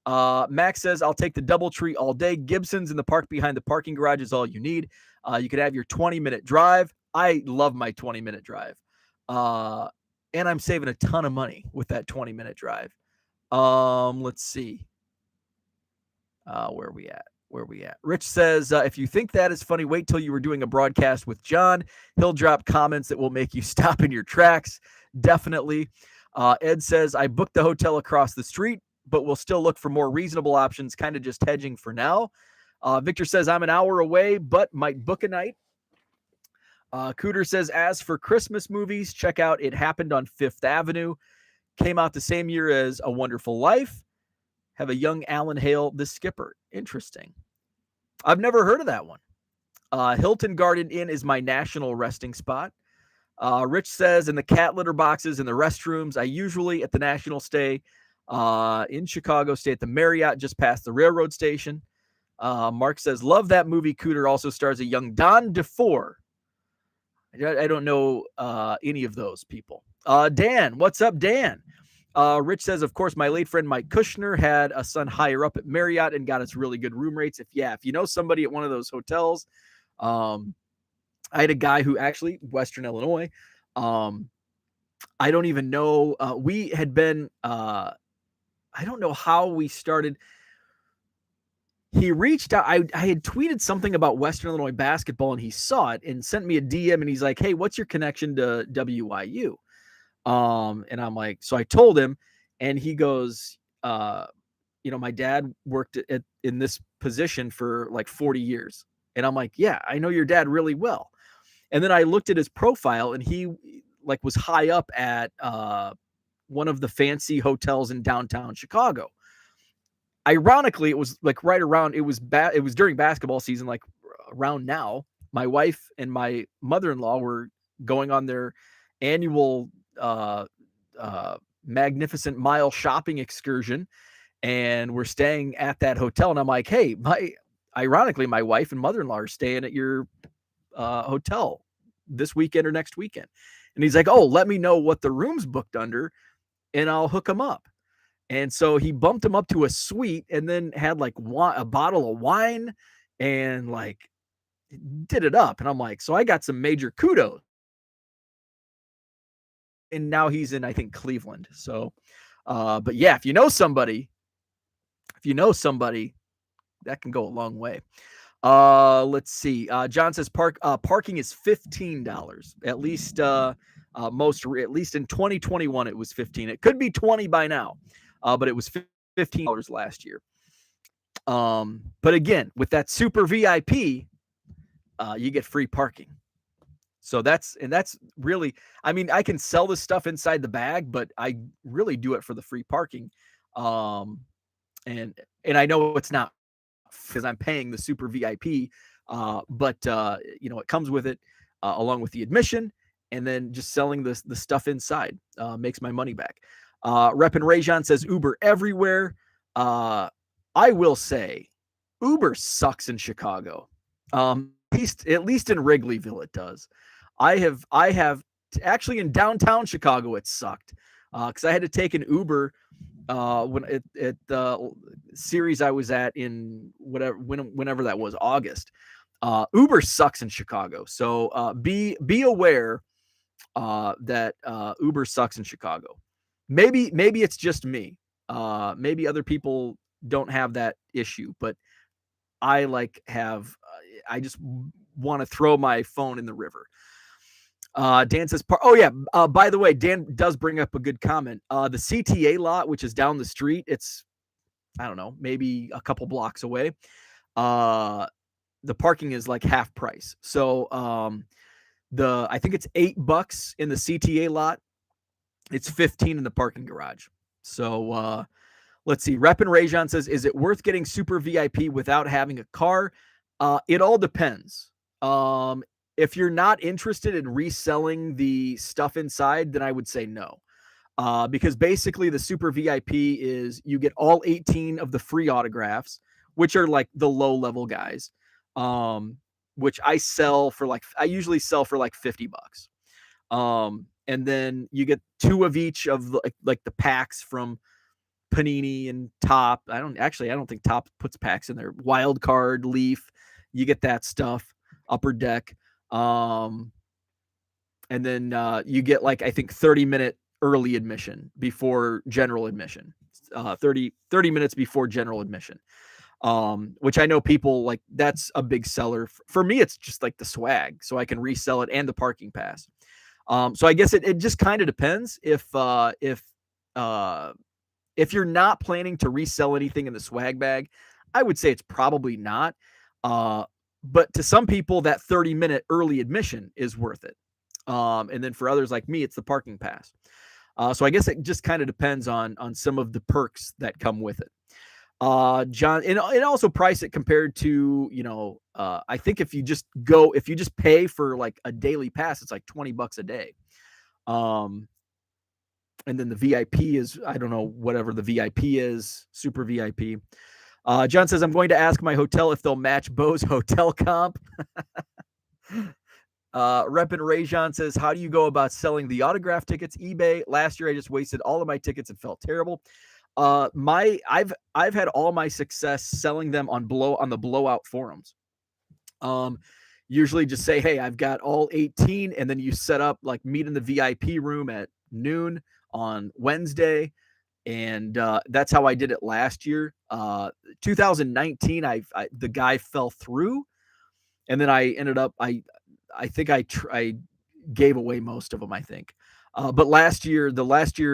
S1: Max says, I'll take the DoubleTree all day. Gibson's in the park behind the parking garage is all you need. You could have your 20-minute drive. I love my 20-minute drive. And I'm saving a ton of money with that 20-minute drive. Let's see. Where are we at? Rich says, if you think that is funny, wait till you were doing a broadcast with John. He'll drop comments that will make you stop in your tracks. Definitely. Ed says, I booked the hotel across the street, but we'll still look for more reasonable options, kind of just hedging for now. Victor says, I'm an hour away, but might book a night. Cooter says, as for Christmas movies, check out It Happened on Fifth Avenue. Came out the same year as A Wonderful Life. Have a young Alan Hale, the skipper. Interesting. I've never heard of that one. Hilton Garden Inn is my national resting spot. Rich says, in the cat litter boxes in the restrooms, I usually at the National stay in Chicago, stay at the Marriott just past the railroad station. Mark says, love that movie. Cooter also stars a young Don DeFore. I don't know any of those people. Dan, what's up, Dan? Rich says, of course, my late friend Mike Kushner had a son higher up at Marriott and got us really good room rates. If you know somebody at one of those hotels, I had a guy who actually Western Illinois. I don't even know. We had been. I don't know how we started. He reached out. I had tweeted something about Western Illinois basketball, and he saw it and sent me a DM. And he's like, "Hey, what's your connection to WIU?" And I'm like, so I told him, and he goes, my dad worked in this position for like 40 years. And I'm like, yeah, I know your dad really well. And then I looked at his profile, and he like was high up at one of the fancy hotels in downtown Chicago. Ironically, it was like right around, it was during basketball season, like around now. My wife and my mother-in-law were going on their annual magnificent mile shopping excursion, and we're staying at that hotel. And I'm like, hey, ironically, my wife and mother-in-law are staying at your hotel this weekend or next weekend. And he's like, oh, let me know what the room's booked under and I'll hook them up. And so he bumped him up to a suite, and then had like a bottle of wine, and like did it up. And I'm like, so I got some major kudos. And now he's in, I think, Cleveland. So, but yeah, if you know somebody, that can go a long way. Let's see. John says parking is $15. At least, at least in 2021, it was 15. It could be 20 by now, but it was $15 last year. But again, with that super VIP, you get free parking. So that's really, I mean, I can sell this stuff inside the bag, but I really do it for the free parking. And I know it's not because I'm paying the super VIP, but it comes with it along with the admission, and then just selling the stuff inside makes my money back. Rep and Rajon says Uber everywhere. I will say Uber sucks in Chicago. At least in Wrigleyville it does. I have actually in downtown Chicago it sucked because I had to take an Uber when at the series I was at in whenever that was, August. Uber sucks in Chicago, so be aware that Uber sucks in Chicago. Maybe it's just me. Maybe other people don't have that issue, but I I just want to throw my phone in the river. Dan says, by the way, Dan does bring up a good comment. The CTA lot, which is down the street, it's, I don't know, maybe a couple blocks away. The parking is like half price. So I think it's $8 in the CTA lot. It's 15 in the parking garage. So let's see. Rep and Rajon says, is it worth getting super VIP without having a car? It all depends. If you're not interested in reselling the stuff inside, then I would say no. Because basically the super VIP is you get all 18 of the free autographs, which are like the low level guys, which I usually sell for like $50. And then you get 2 of each of like the packs from Panini and Top. I don't think Top puts packs in there. Wild Card, Leaf, you get that stuff. Upper Deck. And then you get like, I think 30-minute early admission before general admission, 30 minutes before general admission, which I know people like, that's a big seller. For me, it's just like the swag, so I can resell it and the parking pass. So I guess it just kind of depends if you're not planning to resell anything in the swag bag, I would say it's probably not. But to some people, that 30-minute early admission is worth it. And then for others like me, it's the parking pass. So I guess it just kind of depends on some of the perks that come with it. John, and also price it compared to, I think if you just pay for like a daily pass, it's like $20 a day. And then the VIP is, I don't know, whatever the VIP is, super VIP. John says, I'm going to ask my hotel if they'll match Bo's hotel comp. Reppin' Rajon says, how do you go about selling the autograph tickets? eBay. Last year I just wasted all of my tickets and felt terrible. I've had all my success selling them on the Blowout forums. Usually just say, hey, I've got all 18, and then you set up like meet in the VIP room at noon on Wednesday. And that's how I did it last year. 2019, the guy fell through, and then I ended up I think I gave away most of them, I think. But the last year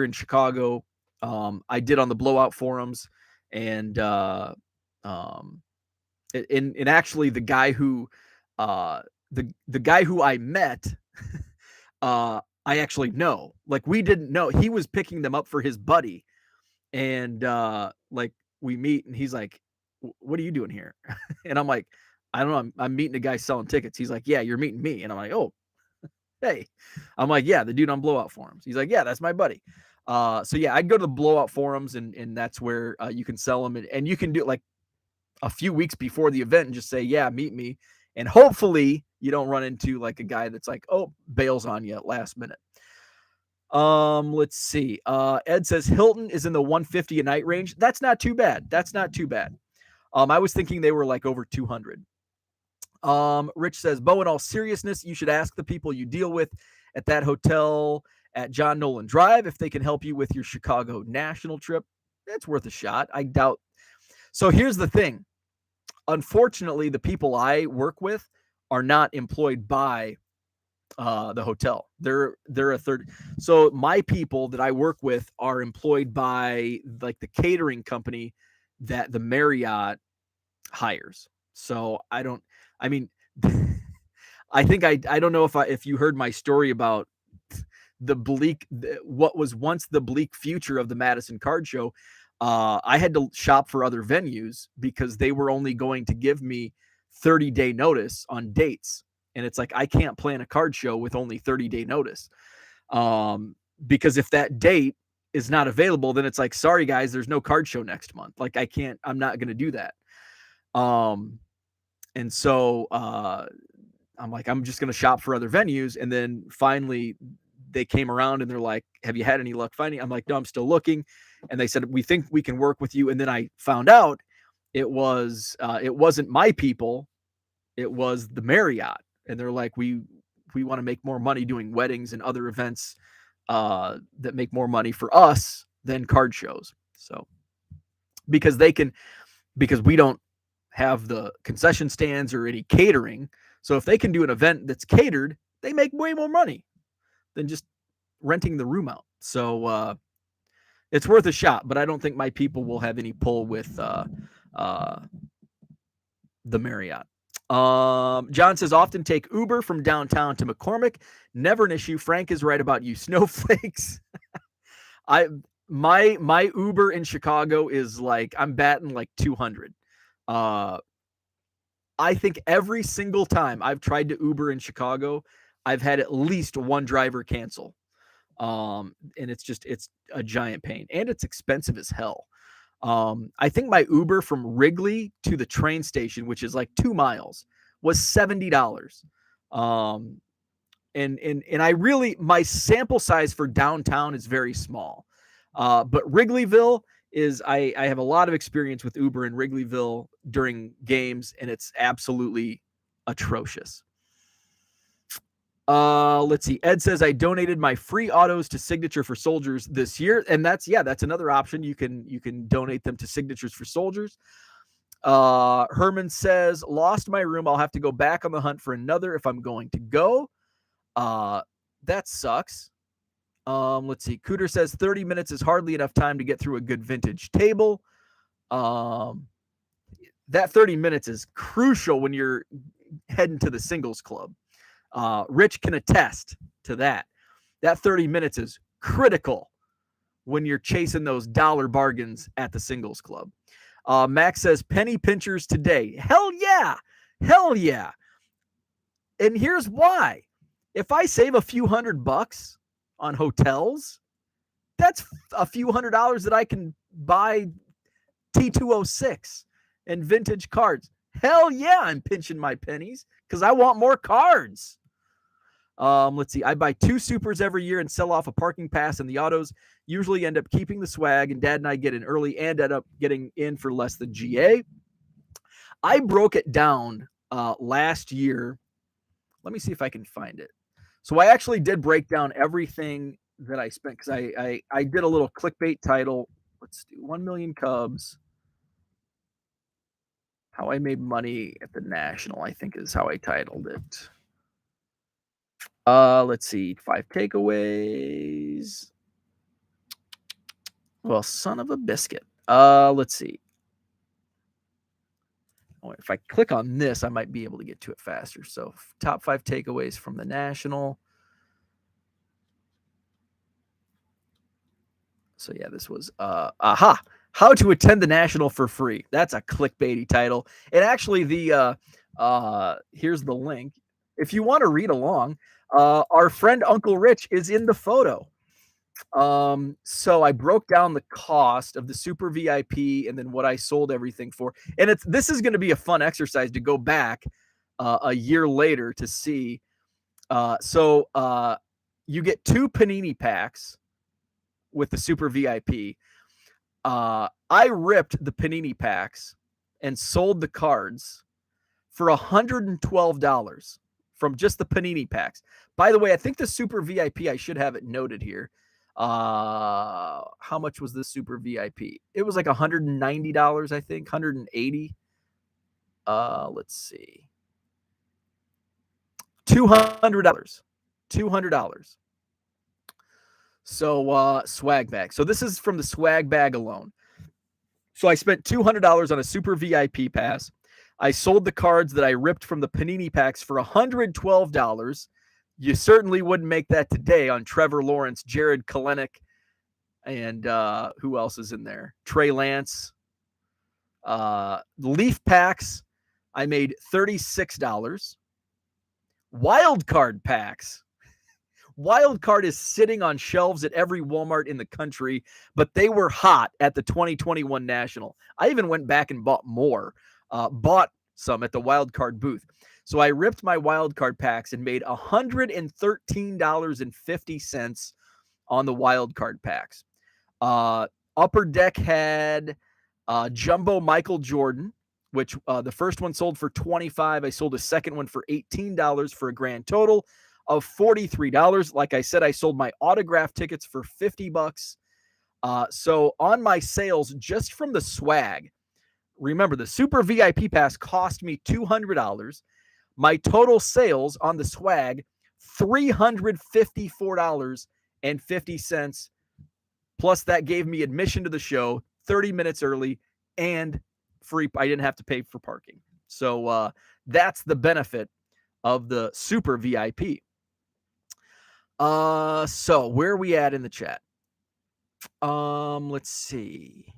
S1: in Chicago, I did on the Blowout forums, and actually the guy who the guy who I met, I actually know. Like, we didn't know. He was picking them up for his buddy, and like, we meet, and he's like, "What are you doing here?" And I'm like, "I don't know. I'm meeting a guy selling tickets." He's like, "Yeah, you're meeting me." And I'm like, "Oh, hey." I'm like, "Yeah, the dude on Blowout forums." He's like, "Yeah, that's my buddy." So yeah, I'd go to the Blowout forums, and that's where you can sell them, and you can do it like a few weeks before the event and just say, "Yeah, meet me." And hopefully you don't run into like a guy that's like, oh, bails on you at last minute. Let's see. Ed says Hilton is in the 150 a night range. That's not too bad. That's not too bad. I was thinking they were like over 200. Rich says, Bo, in all seriousness, you should ask the people you deal with at that hotel at John Nolan Drive if they can help you with your Chicago national trip. It's worth a shot. I doubt. So here's the thing. Unfortunately, the people I work with are not employed by the hotel. They're a third. So my people that I work with are employed by like the catering company that the Marriott hires. So I mean, I think I don't know if you heard my story about what was once the bleak future of the Madison Card Show. I had to shop for other venues because they were only going to give me 30-day notice on dates. And it's like, I can't plan a card show with only 30-day notice. Because if that date is not available, then it's like, sorry guys, there's no card show next month. Like, I'm not going to do that. And so I'm like, I'm just going to shop for other venues. And then finally they came around and they're like, have you had any luck finding? I'm like, no, I'm still looking. And they said, we think we can work with you. And then I found out it wasn't my people. It was the Marriott. And they're like, we want to make more money doing weddings and other events that make more money for us than card shows. So because we don't have the concession stands or any catering. So if they can do an event that's catered, they make way more money than just renting the room out. So it's worth a shot, but I don't think my people will have any pull with the Marriott. John says, often take Uber from downtown to McCormick. Never an issue. Frank is right about you snowflakes. My Uber in Chicago is like, I'm batting like 200. I think every single time I've tried to Uber in Chicago, I've had at least one driver cancel. And it's a giant pain, and it's expensive as hell. I think my Uber from Wrigley to the train station, which is like 2 miles, was $70. And I really, my sample size for downtown is very small. But Wrigleyville I have a lot of experience with Uber in Wrigleyville during games, and it's absolutely atrocious. Let's see. Ed says, I donated my free autos to Signature for Soldiers this year. And that's another option. You can donate them to Signatures for Soldiers. Herman says, lost my room. I'll have to go back on the hunt for another if I'm going to go. That sucks. Let's see. Cooter says 30 minutes is hardly enough time to get through a good vintage table. That 30 minutes is crucial when you're heading to the singles club. Rich can attest to that. That 30 minutes is critical when you're chasing those dollar bargains at the singles club. Max says penny pinchers today. Hell yeah. Hell yeah. And here's why. If I save a few $100 on hotels, that's a few $100 that I can buy T206 and vintage cards. Hell yeah, I'm pinching my pennies because I want more cards. Let's see. I buy 2 supers every year and sell off a parking pass in the autos. Usually end up keeping the swag, and Dad and I get in early and end up getting in for less than GA. I broke it down last year. Let me see if I can find it. So I actually did break down everything that I spent because I did a little clickbait title. Let's do 1 million Cubs. How I made money at the National, I think is how I titled it. Let's see, 5 takeaways. Well, son of a biscuit. Let's see. Oh, if I click on this, I might be able to get to it faster. So, top 5 takeaways from the National. So yeah, this was how to attend the National for free. That's a clickbaity title. And actually, the here's the link. If you want to read along, our friend Uncle Rich is in the photo. So I broke down the cost of the Super VIP and then what I sold everything for. And this is going to be a fun exercise to go back a year later to see. So you get 2 Panini packs with the Super VIP. I ripped the Panini packs and sold the cards for $112 from just the Panini packs. By the way, I think the Super VIP, I should have it noted here. How much was the Super VIP? It was like $190, I think, $180. Let's see. $200. $200. So swag bag. So this is from the swag bag alone. So I spent $200 on a Super VIP pass. I sold the cards that I ripped from the Panini packs for $112. You certainly wouldn't make that today on Trevor Lawrence, Jared Kalenic, and who else is in there? Trey Lance. Leaf packs, I made $36. Wild card packs. Wild card is sitting on shelves at every Walmart in the country, but they were hot at the 2021 National. I even went back and bought more, bought some at the wild card booth. So I ripped my wild card packs and made $113.50 on the wild card packs. Upper Deck had Jumbo Michael Jordan, which the first one sold for $25. I sold a second one for $18 for a grand total of $43. Like I said, I sold my autograph tickets for $50. So on my sales, just from the swag, remember the Super VIP pass cost me $200. My total sales on the swag, $354.50. Plus that gave me admission to the show 30 minutes early and free. I didn't have to pay for parking. So that's the benefit of the Super VIP. So where are we at in the chat? Let's see.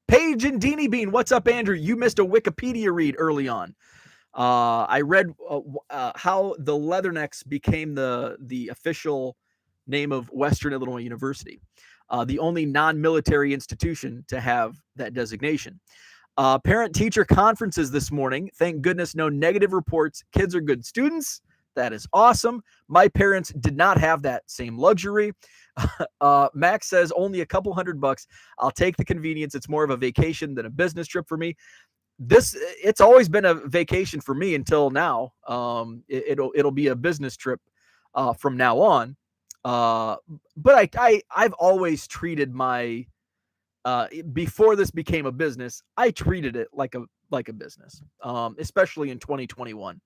S1: Paige and Deanie Bean, what's up, Andrew? You missed a Wikipedia read early on. I read how the Leathernecks became the official name of Western Illinois University, the only non-military institution to have that designation. Parent-teacher conferences this morning. Thank goodness, no negative reports. Kids are good students. That is awesome. My parents did not have that same luxury. Max says only a couple $100. I'll take the convenience. It's more of a vacation than a business trip for me. It's always been a vacation for me until now. It'll be a business trip from now on. But I've always treated my before this became a business, I treated it like a business, especially in 2021.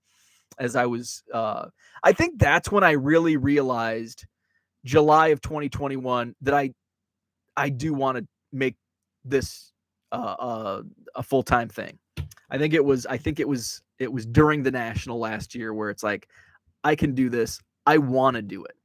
S1: As I was, I think that's when I really realized, July of 2021, that I do want to make this a full-time thing. I think it was during the National last year where it's like, I can do this. I want to do it.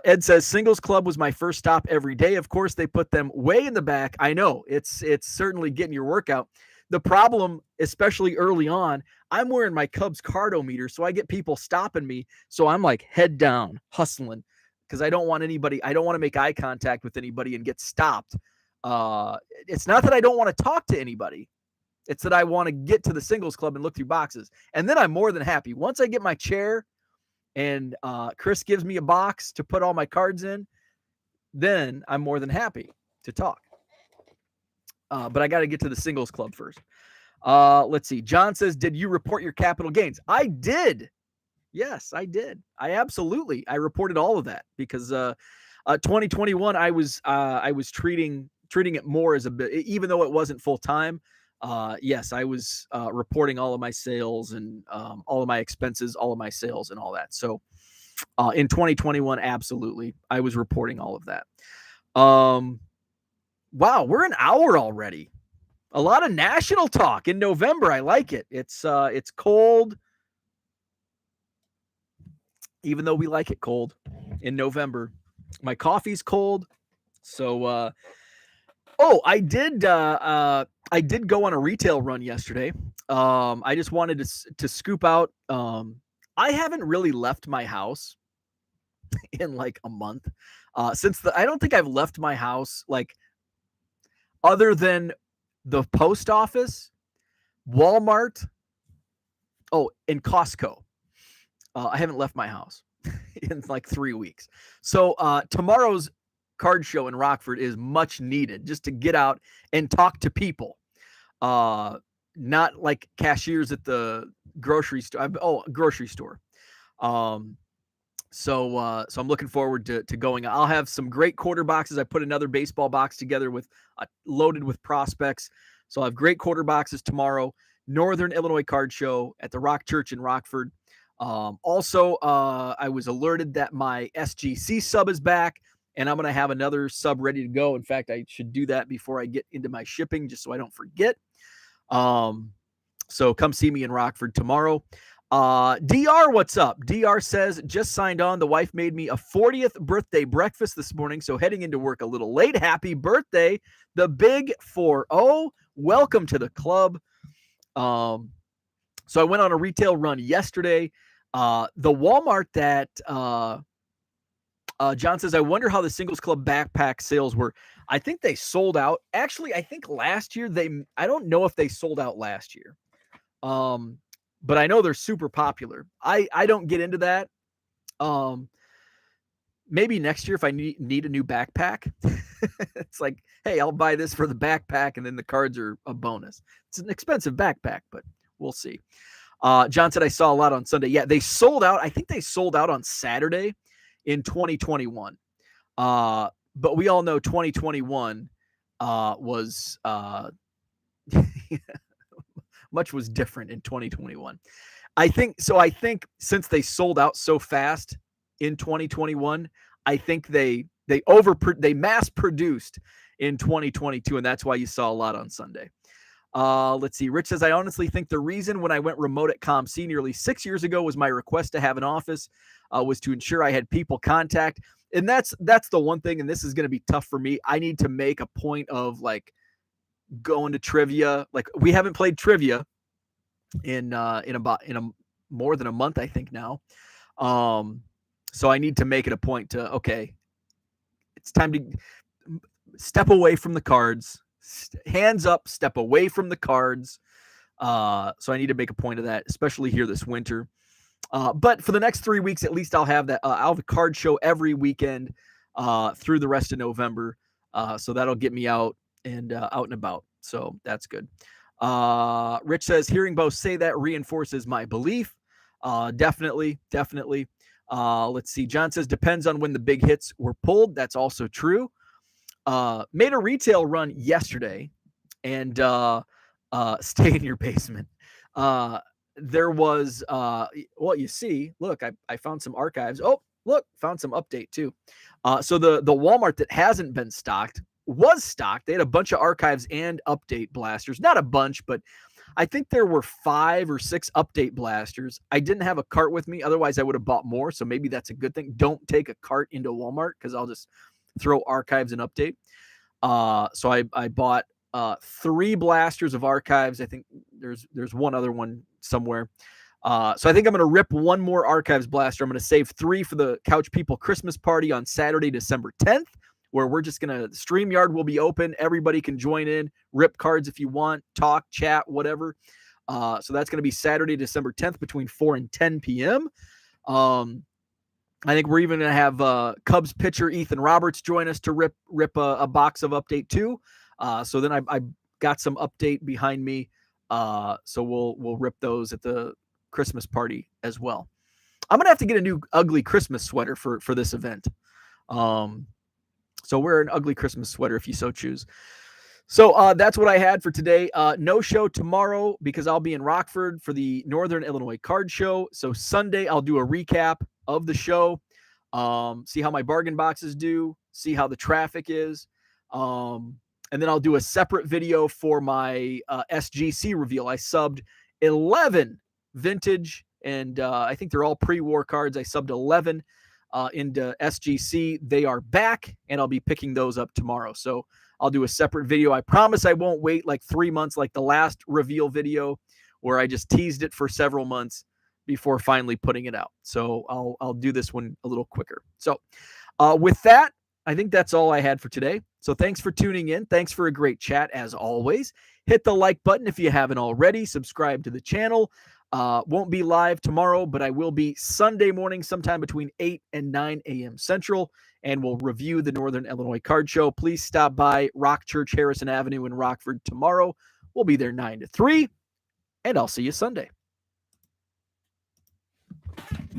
S1: Ed says Singles Club was my first stop every day. Of course, they put them way in the back. I know it's certainly getting your workout. The problem, especially early on, I'm wearing my Cubs cardometer, so I get people stopping me. So I'm like head down, hustling, because I don't want to make eye contact with anybody and get stopped. It's not that I don't want to talk to anybody. It's that I want to get to the singles club and look through boxes. And then I'm more than happy. Once I get my chair and Chris gives me a box to put all my cards in, then I'm more than happy to talk. But I got to get to the singles club first. Let's see. John says, did you report your capital gains? I did. Yes, I did. I reported all of that because 2021 I was treating it more as a bit, even though it wasn't full time. Yes, I was reporting all of my sales and all of my expenses, all of my sales and all that. So in 2021, absolutely, I was reporting all of that. Wow, we're an hour already. A lot of national talk in November. I like it. It's cold. Even though we like it cold in November. My coffee's cold. So I did go on a retail run yesterday. I just wanted to scoop out. I haven't really left my house in like a month. I don't think I've left my house like other than the post office, Walmart, and Costco. I haven't left my house in like 3 weeks. So tomorrow's card show in Rockford is much needed just to get out and talk to people. Not like cashiers at the grocery store. Grocery store. So I'm looking forward to going. I'll have some great quarter boxes. I put another baseball box together with loaded with prospects. So I'll have great quarter boxes tomorrow. Northern Illinois Card Show at the Rock Church in Rockford. Also, I was alerted that my SGC sub is back, and I'm going to have another sub ready to go. In fact, I should do that before I get into my shipping, just so I don't forget. So come see me in Rockford tomorrow. DR, what's up? DR says, just signed on. The wife made me a 40th birthday breakfast this morning, so heading into work a little late. Happy birthday, the big 4-0. Welcome to the club. So I went on a retail run yesterday. The Walmart that John says, I wonder how the singles club backpack sales were. I think they sold out. Actually, I think last year I don't know if they sold out last year. But I know they're super popular. I don't get into that. Maybe next year if I need a new backpack. It's like, hey, I'll buy this for the backpack and then the cards are a bonus. It's an expensive backpack, but we'll see. John said I saw a lot on Sunday. Yeah, they sold out. I think they sold out on Saturday in 2021. But we all know 2021 was much was different in 2021. I think since they sold out so fast in 2021, I think they mass produced in 2022, and that's why you saw a lot on Sunday. Let's see. Rich says, I honestly think the reason when I went remote at ComC nearly 6 years ago was my request to have an office, was to ensure I had people contact. And that's the one thing, and this is going to be tough for me. I need to make a point of like going to trivia. Like we haven't played trivia in more than a month, I think now. So I need to make it a point to, okay, it's time to step away from the cards. Hands up, step away from the cards. So I need to make a point of that, especially here this winter. But for the next 3 weeks, at least I'll have that. I'll have a card show every weekend through the rest of November. So that'll get me out and about. So that's good. Rich says, hearing both say that reinforces my belief. Definitely. Let's see. John says, depends on when the big hits were pulled. That's also true. Made a retail run yesterday and stay in your basement. There was, you see, look, I found some archives. Oh, look, found some update too. So the Walmart that hasn't been stocked was stocked. They had a bunch of archives and update blasters. Not a bunch, but I think there were 5 or 6 update blasters. I didn't have a cart with me. Otherwise, I would have bought more. So maybe that's a good thing. Don't take a cart into Walmart because I'll just throw archives and update. So I bought 3 blasters of archives. I think there's one other one somewhere. So I think I'm going to rip one more archives blaster. I'm going to save 3 for the Couch People Christmas party on Saturday, December 10th. where we're just going to, StreamYard will be open. Everybody can join in, rip cards if you want, talk, chat, whatever. So that's going to be Saturday, December 10th between 4 and 10 p.m. I think we're even going to have Cubs pitcher Ethan Roberts join us to rip a box of Update 2. So then I got some Update behind me. So we'll rip those at the Christmas party as well. I'm going to have to get a new ugly Christmas sweater for this event. So wear an ugly Christmas sweater if you so choose. So that's what I had for today. No show tomorrow because I'll be in Rockford for the Northern Illinois Card Show. So Sunday, I'll do a recap of the show, see how my bargain boxes do, see how the traffic is. And then I'll do a separate video for my SGC reveal. I subbed 11 vintage, and I think they're all pre-war cards. I subbed 11 into SGC. They are back, and I'll be picking those up tomorrow. So I'll do a separate video. I promise I won't wait like 3 months like the last reveal video where I just teased it for several months before finally putting it out. So I'll do this one a little quicker. So with that, I think that's all I had for today. So thanks for tuning in. Thanks for a great chat as always. Hit the like button if you haven't already. Subscribe to the channel. Won't be live tomorrow, but I will be Sunday morning sometime between 8 and 9 a.m. Central, and we'll review the Northern Illinois Card Show. Please stop by Rock Church Harrison Avenue in Rockford tomorrow. We'll be there 9 to 3, and I'll see you Sunday.